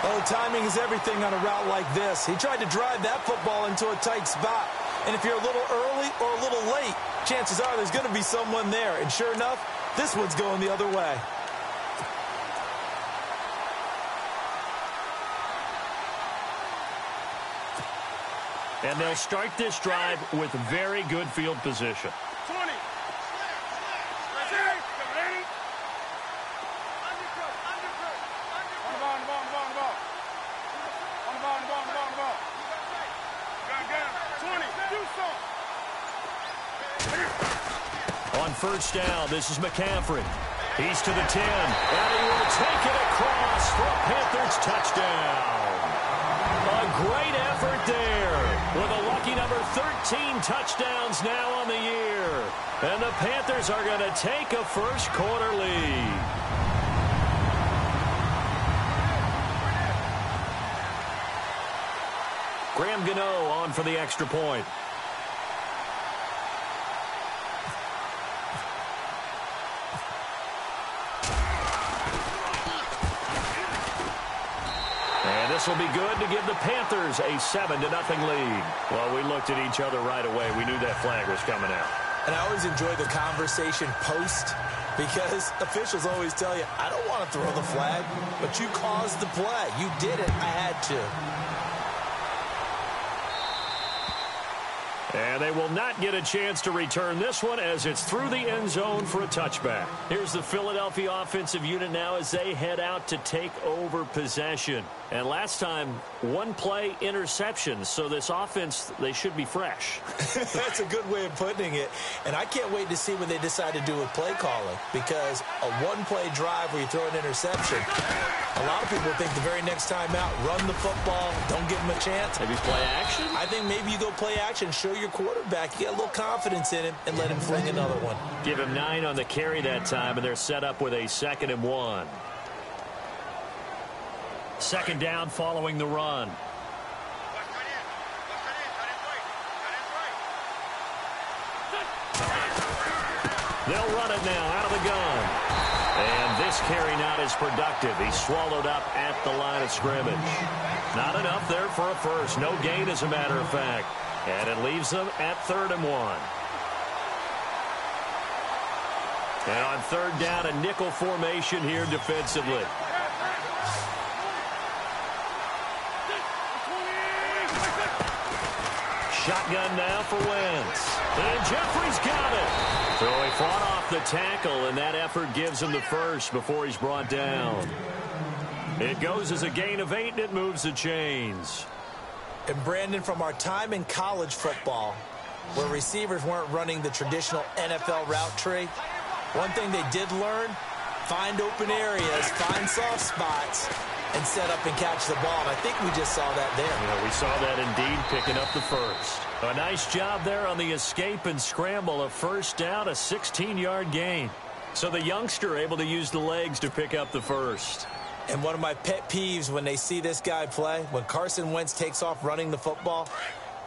Oh, timing is everything on a route like this. He tried to drive that football into a tight spot. And if you're a little early or a little late, chances are there's going to be someone there. And sure enough, this one's going the other way. And they'll start this drive with very good field position. 20. On first down, this is McCaffrey. He's to the 10, and he will take it across for a Panthers touchdown. A great effort there with a lucky number 13 touchdowns now on the year. And the Panthers are going to take a first quarter lead. Graham Gano on for the extra point. And this will be good to give the Panthers a 7-0 lead. Well, we looked at each other right away. We knew that flag was coming out. And I always enjoy the conversation post because officials always tell you, I don't want to throw the flag, but you caused the play. You did it. I had to. And they will not get a chance to return this one as it's through the end zone for a touchback. Here's the Philadelphia offensive unit now as they head out to take over possession. And last time, one play interception. So this offense, they should be fresh. That's a good way of putting it. And I can't wait to see what they decide to do with play calling. Because a one-play drive where you throw an interception, a lot of people think the very next time out, run the football, don't give them a chance. Maybe play action? I think maybe you go play action, show your quarterback, you get a little confidence in him, and let him fling another one. Give him 9 on the carry that time, and they're set up with a 2nd and 1. Second down following the run. They'll run it now out of the gun. And this carry not as productive. He's swallowed up at the line of scrimmage. Not enough there for a first. No gain, as a matter of fact. And it leaves them at 3rd and 1. And on 3rd down, a nickel formation here defensively. Shotgun now for Wentz. And Jeffrey's got it. So he fought off the tackle, and that effort gives him the first before he's brought down. It goes as a gain of 8, and it moves the chains. And Brandon, from our time in college football, where receivers weren't running the traditional NFL route tree, one thing they did learn, find open areas, find soft spots, and set up and catch the ball. And I think we just saw that there. Yeah, we saw that indeed, picking up the first. A nice job there on the escape and scramble. A first down, a 16-yard gain. So the youngster able to use the legs to pick up the first. And one of my pet peeves when they see this guy play, when Carson Wentz takes off running the football,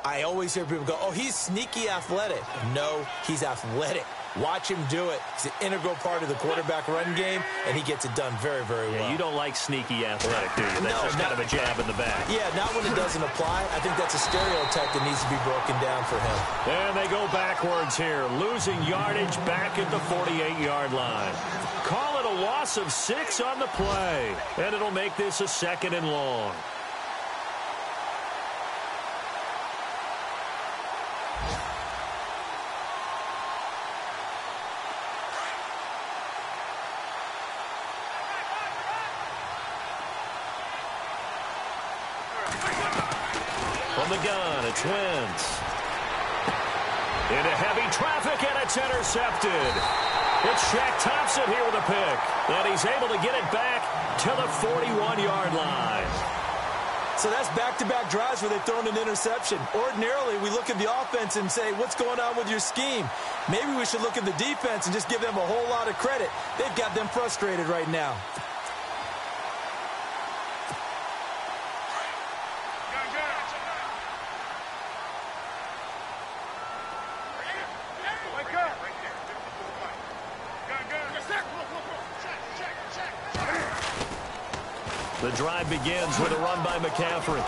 I always hear people go, oh, he's sneaky athletic. No, he's athletic. Watch him do it. He's an integral part of the quarterback run game, and he gets it done very, very well. Yeah, you don't like sneaky athletic, do you? That's just kind of a jab in the back. Yeah, not when it doesn't apply. I think that's a stereotype that needs to be broken down for him. And they go backwards here, losing yardage back at the 48-yard line. Call it a loss of 6 on the play, and it'll make this a 2nd and long. From the gun, it's Wentz. Into heavy traffic, and it's intercepted. It's Shaq Thompson here with a pick. And he's able to get it back to the 41-yard line. So that's back-to-back drives where they've thrown an interception. Ordinarily, we look at the offense and say, what's going on with your scheme? Maybe we should look at the defense and just give them a whole lot of credit. They've got them frustrated right now. The drive begins with a run by McCaffrey.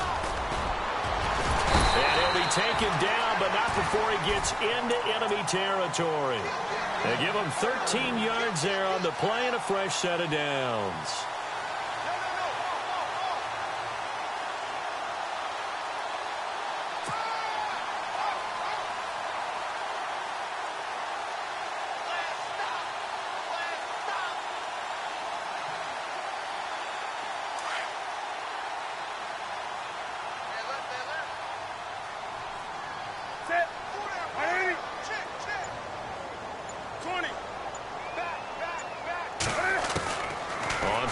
And he'll be taken down, but not before he gets into enemy territory. They give him 13 yards there on the play and a fresh set of downs.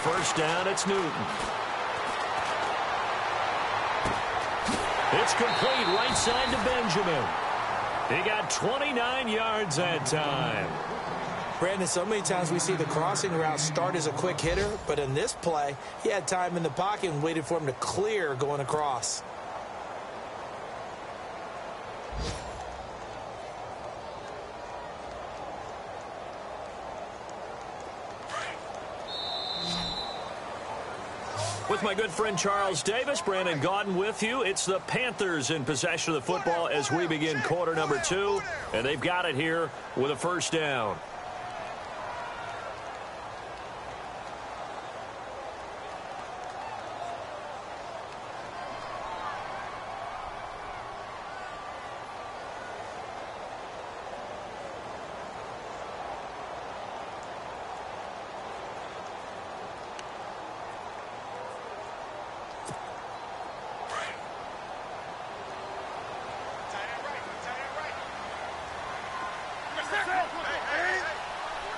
First down, it's Newton. It's complete right side to Benjamin. He got 29 yards that time. Brandon, so many times we see the crossing route start as a quick hitter, but in this play, he had time in the pocket and waited for him to clear going across. With my good friend Charles Davis, Brandon Gaudin with you. It's the Panthers in possession of the football as we begin quarter number 2. And they've got it here with a first down.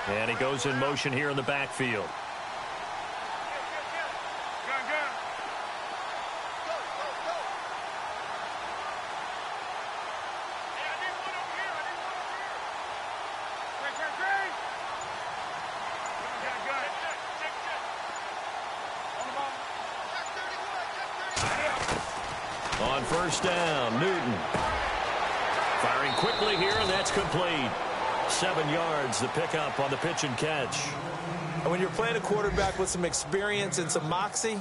And he goes in motion here in the backfield. On first down, Newton. Firing quickly here, and that's complete. 7 yards, the pickup on the pitch and catch. And when you're playing a quarterback with some experience and some moxie,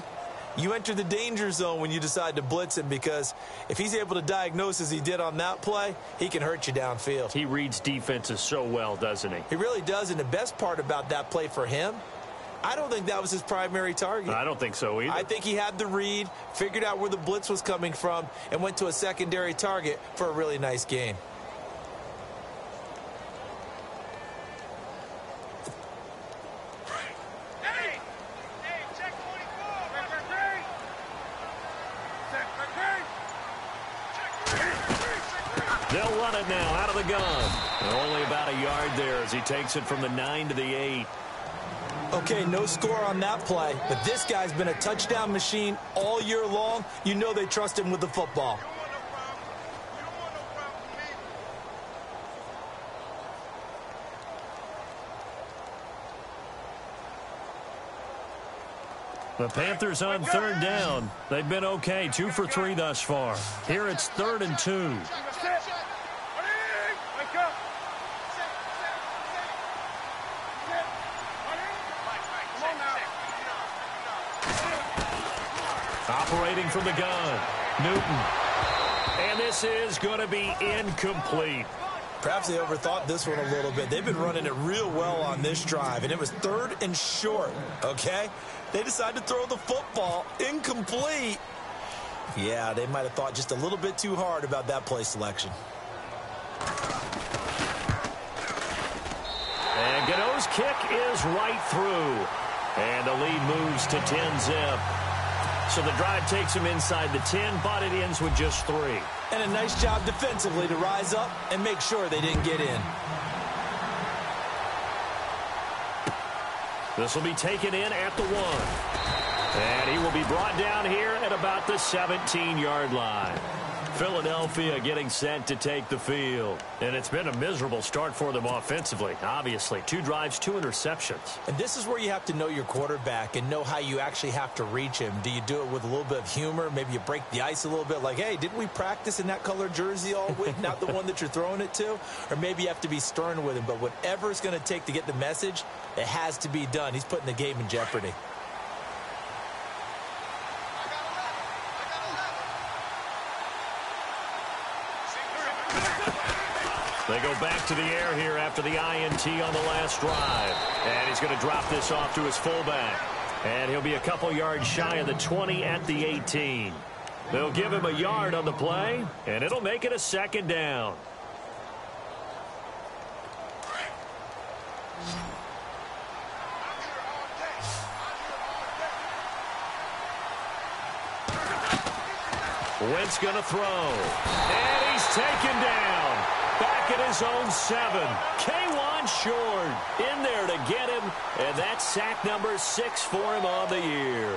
you enter the danger zone when you decide to blitz him, because if he's able to diagnose as he did on that play, he can hurt you downfield. He reads defenses so well, doesn't he? He really does, and the best part about that play for him, I don't think that was his primary target. I don't think so either. I think he had the read, figured out where the blitz was coming from, and went to a secondary target for a really nice game. They'll run it now out of the gun. And only about a yard there as he takes it from the 9 to the 8. Okay, no score on that play, but this guy's been a touchdown machine all year long. You know they trust him with the football. The Panthers on third down. They've been okay, 2 for 3 thus far. Here it's 3rd and 2. Operating from the gun, Newton. And this is going to be incomplete. Perhaps they overthought this one a little bit. They've been running it real well on this drive, and it was 3rd and short, okay? They decided to throw the football incomplete. Yeah, they might have thought just a little bit too hard about that play selection. And Godot's kick is right through. And the lead moves to 10-zip. So the drive takes him inside the 10, but it ends with just 3. And a nice job defensively to rise up and make sure they didn't get in. This will be taken in at the 1. And he will be brought down here at about the 17-yard line. Philadelphia getting set to take the field. And it's been a miserable start for them offensively, obviously. 2 drives, 2 interceptions. And this is where you have to know your quarterback and know how you actually have to reach him. Do you do it with a little bit of humor? Maybe you break the ice a little bit like, hey, didn't we practice in that color jersey all week, not the one that you're throwing it to? Or maybe you have to be stern with him. But whatever it's going to take to get the message, it has to be done. He's putting the game in jeopardy. They go back to the air here after the INT on the last drive. And he's going to drop this off to his fullback. And he'll be a couple yards shy of the 20 at the 18. They'll give him a yard on the play, and it'll make it a second down. Wentz going to throw. And he's taken down. Back at his own 7. K1 short in there to get him. And that's sack number 6 for him on the year.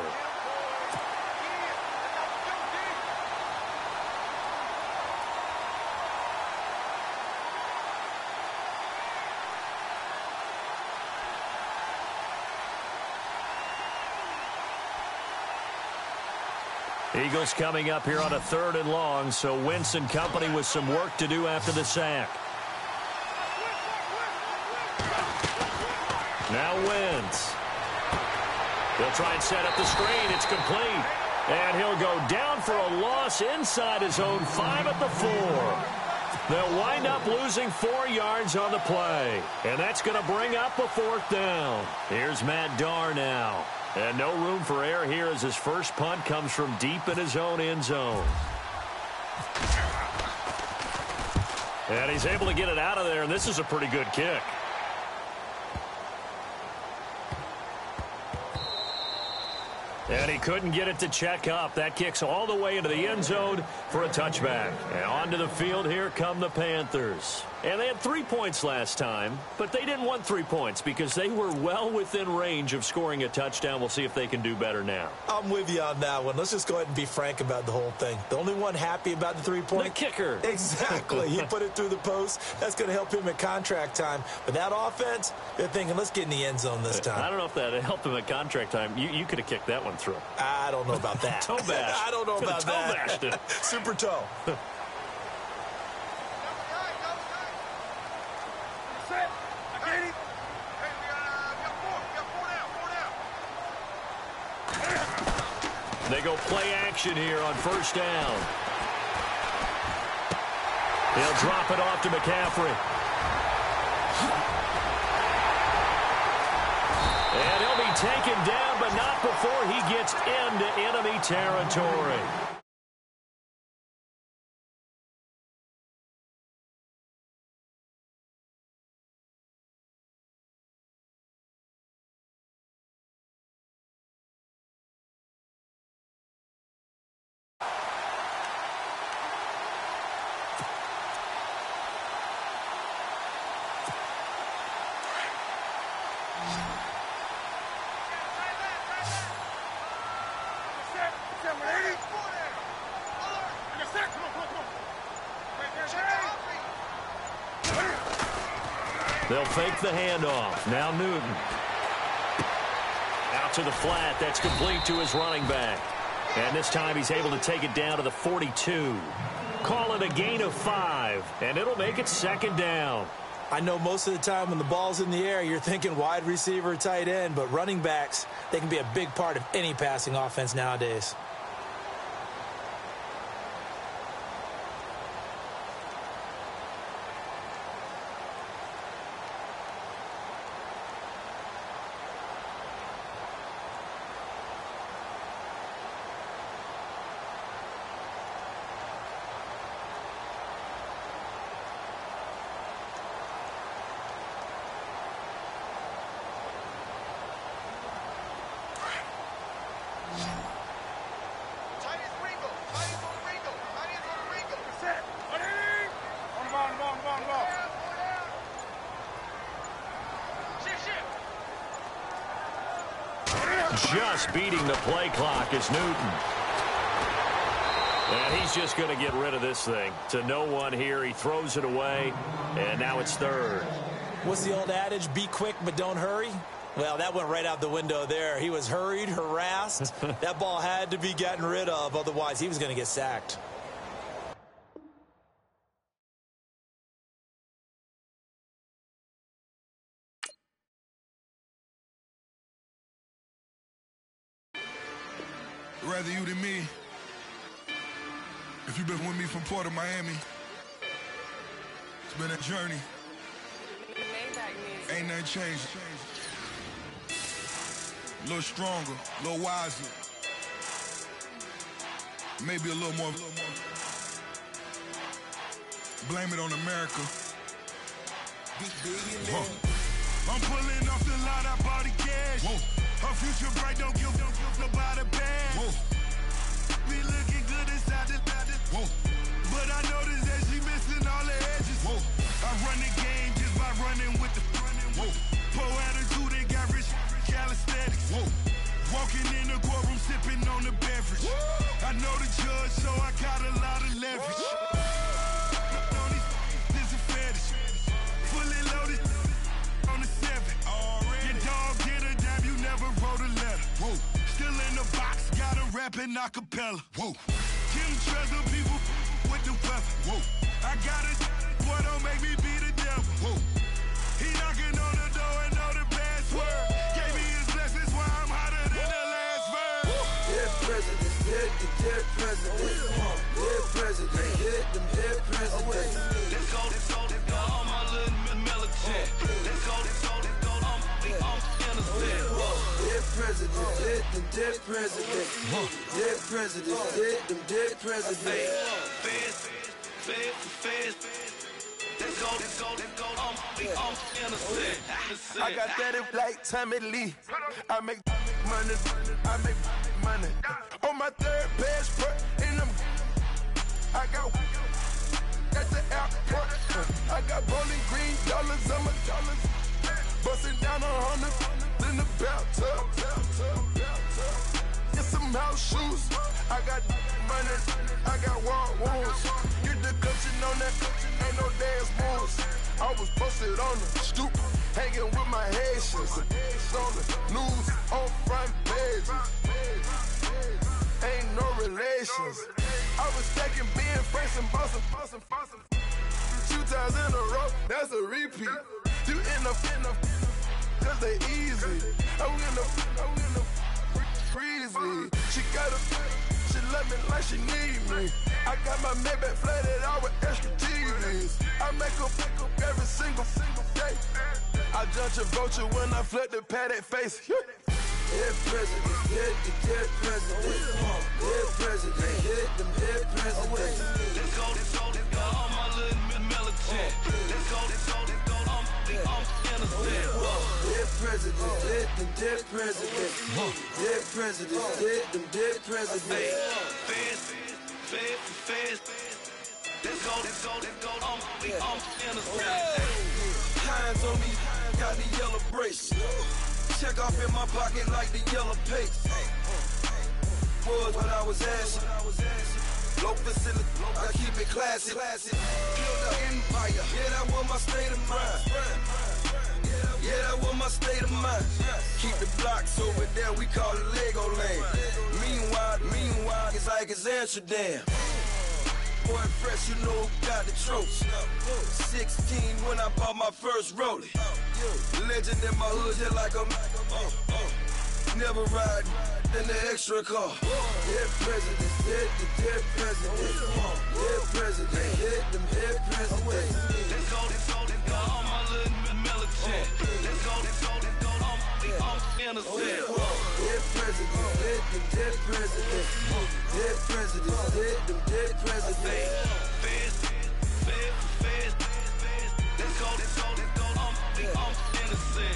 Eagles coming up here on a 3rd and long, so Wentz and company with some work to do after the sack. Now Wentz. He'll try and set up the screen. It's complete. And he'll go down for a loss inside his own 5 at the 4. They'll wind up losing 4 yards on the play. And that's going to bring up a 4th down. Here's Matt Darr now. And no room for error here as his first punt comes from deep in his own end zone. And he's able to get it out of there, and this is a pretty good kick. And he couldn't get it to check up. That kicks all the way into the end zone for a touchback. And onto the field, here come the Panthers. And they had 3 points last time, but they didn't want 3 points because they were well within range of scoring a touchdown. We'll see if they can do better now. I'm with you on that one. Let's just go ahead and be frank about the whole thing. The only one happy about the 3-point? The kicker. Exactly. He put it through the post. That's going to help him at contract time. But that offense, they're thinking, let's get in the end zone this time. I don't know if that helped him at contract time. You could have kicked that one through. I don't know about that. Toe bash. I don't know about that. Toe bashed it. Super toe. They go play action here on 1st down. He'll drop it off to McCaffrey. And he'll be taken down, but not before he gets into enemy territory. They'll fake the handoff. Now Newton. Out to the flat. That's complete to his running back. And this time he's able to take it down to the 42. Call it a gain of 5, and it'll make it 2nd down. I know most of the time when the ball's in the air, you're thinking wide receiver, tight end, but running backs, they can be a big part of any passing offense nowadays. Just beating the play clock is Newton. And he's just going to get rid of this thing. To no one here. He throws it away, and now it's third. What's the old adage? Be quick, but don't hurry? Well, that went right out the window there. He was hurried, harassed. That ball had to be gotten rid of, otherwise he was going to get sacked. Rather you than me. If you've been with me from Port of Miami, it's been a journey. Ain't nothing changed. A little stronger, a little wiser. Maybe a little more. Blame it on America. I'm pulling off the lot, I bought the cash. Whoa. Her future bright, don't give nobody bad. Whoa. Be looking good inside the whoa. But I noticed that she missing all the edges. Whoa. I run the game just by running with the whoa. Poor attitude, they got rich calisthenics. Whoa. Walking in the courtroom, sipping on the beverage. Whoa. I know the judge, so I got a lot of leverage. This is a fetish. Fully loaded on the 7. Your dog get a dime, you never wrote a letter. Whoa. Still in the box, got a rapping acapella. Whoa. Kim Treasure, people with the weapon. Whoa. I got it, boy, don't make me be the devil. Whoa. He knocking on the door and know the password. Gave me his blessings while I'm hotter than the last verse. Dead presidents, dead presidents. Dead presidents, dead presidents. Let's go, all my little militant. Let's go, I'm innocent. Dead presidents, dead presidents. Dead presidents, dead presidents. Feds. Let's go, I'm innocent. I got that like Tommy Lee. I make money. On my third passport, and I got at the airport. I got bowling green dollars on my dollars. Busting down 100 in the bathtub. Get some house shoes. I got money. I got war wounds. Get the coaching on that. Ain't no dance moves. I was posted on the stoop, hanging with my Haitians. On the news, on front pages. Ain't no relations. I was stacking being Franks and Boston. 2 times in a row, that's a repeat. You end up, cause they easy. I'm in the freezy. She love me like she need me. I got my Maybach flooded out with extra TVs. I make up every single day. I judge a vulture when I flood the Paddock face. Dead presidents, dead presidents. Dead presidents, dead presidents. Let's go, all my little militant. Let's go, I'm innocent. Dead presidents, dead presidents. Dead presidents, dead presidents. Feds. Let's go, I'm innocent. Hands on me, got the yellow brace. Check off in my pocket like the yellow paste. Was what I was asking. Low facility, I keep it classy. Build an empire, yeah, that was my state of mind. Yeah, that was my state of mind. Keep the blocks over there, we call it Lego Land. Meanwhile, it's like it's Amsterdam. Boy, fresh, you know who got the tropes. 16 when I bought my first rollie. Legend in my hood, just like a never ride in the extra car. Dead presidents, dead presidents. Dead presidents, dead presidents. Let's go, all my little militant. Let's go, I'm innocent. Dead presidents, dead presidents. Dead presidents, dead presidents. Feds. Let's go, I'm innocent.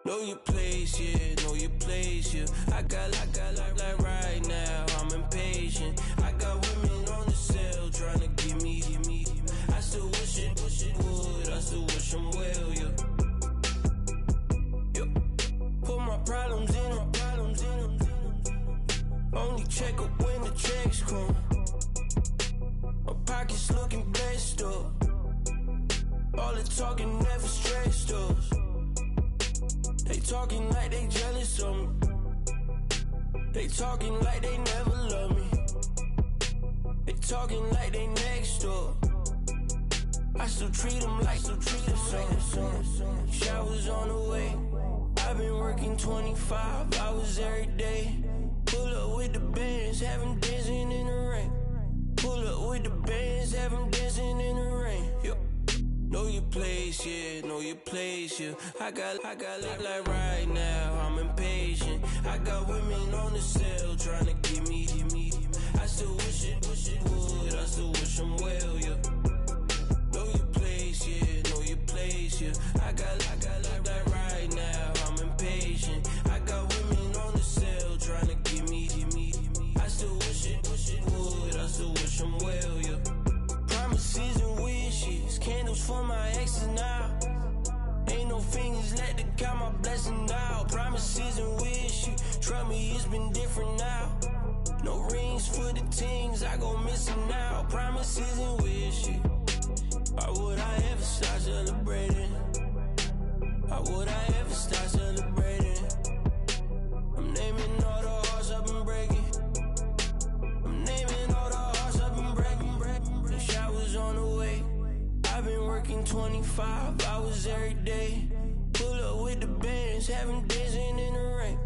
Know your place, yeah, know your place, yeah. I got like right now, I'm impatient. I got women on the cell trying to give me. I still wish it would, I still wish them well, yeah. Put my problems in them. Only check up when the checks come. My pockets looking blessed up. All the talking never stressed us. They talking like they jealous of me. They talking like they never love me. They talking like they next door. I still treat them like some. Showers on the way. I've been working 25 hours every day. Pull up with the bands, have them dancing in the rain. Pull up with the bands, have them dancing in the rain. Yo. Know your place, yeah, know your place, yeah. I got like right now, I'm impatient. I got women on the cell trying to give me. I still wish it would, I still wish them well, yeah. Know your place, yeah, know your place, yeah. I got like right now, I'm impatient. I got women on the cell trying to give me. I still wish it would, I still wish them well, yeah. Promises and wishes, candles for my exes now. Ain't no fingers left to count my blessing out. Promises and wishes, trust me, it's been different now. No rings for the things I go missing now. Promises and wishes, why would I ever start celebrating? Why would I ever start celebrating? I'm naming all the hearts I've been breaking. I'm naming all the hearts I've been breaking. The showers on the way. I've been working 25 hours every day. Pull up with the bands, have them dancing in the rain.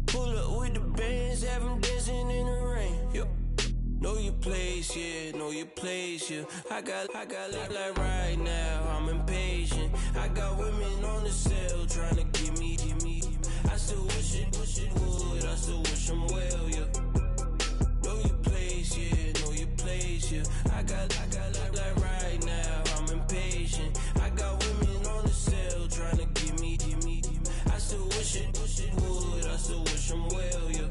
Pull up with the bands, have them dancing in the rain. Yo. Know your place, yeah, know your place, yeah. I got like right now, I'm impatient. I got women on the cell trying to give me. I still wish it would, I still wish them well, yeah. Know your place, yeah, know your place, yeah. I got like right now, I'm impatient. I got women on the cell trying to give me. I still wish it would, I still wish them well, yeah.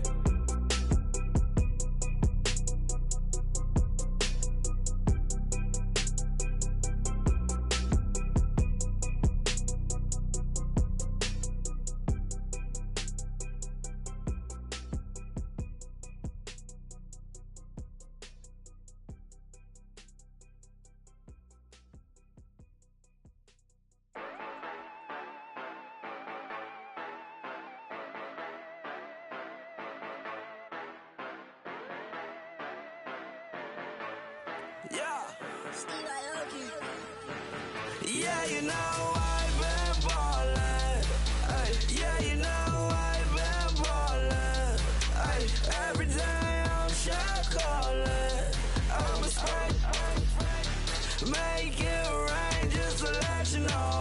Yeah, you know I've been ballin'. Ay, yeah, you know I've been ballin'. Ay, every day I'm shot callin'. I'm a spray, make it rain just to let you know.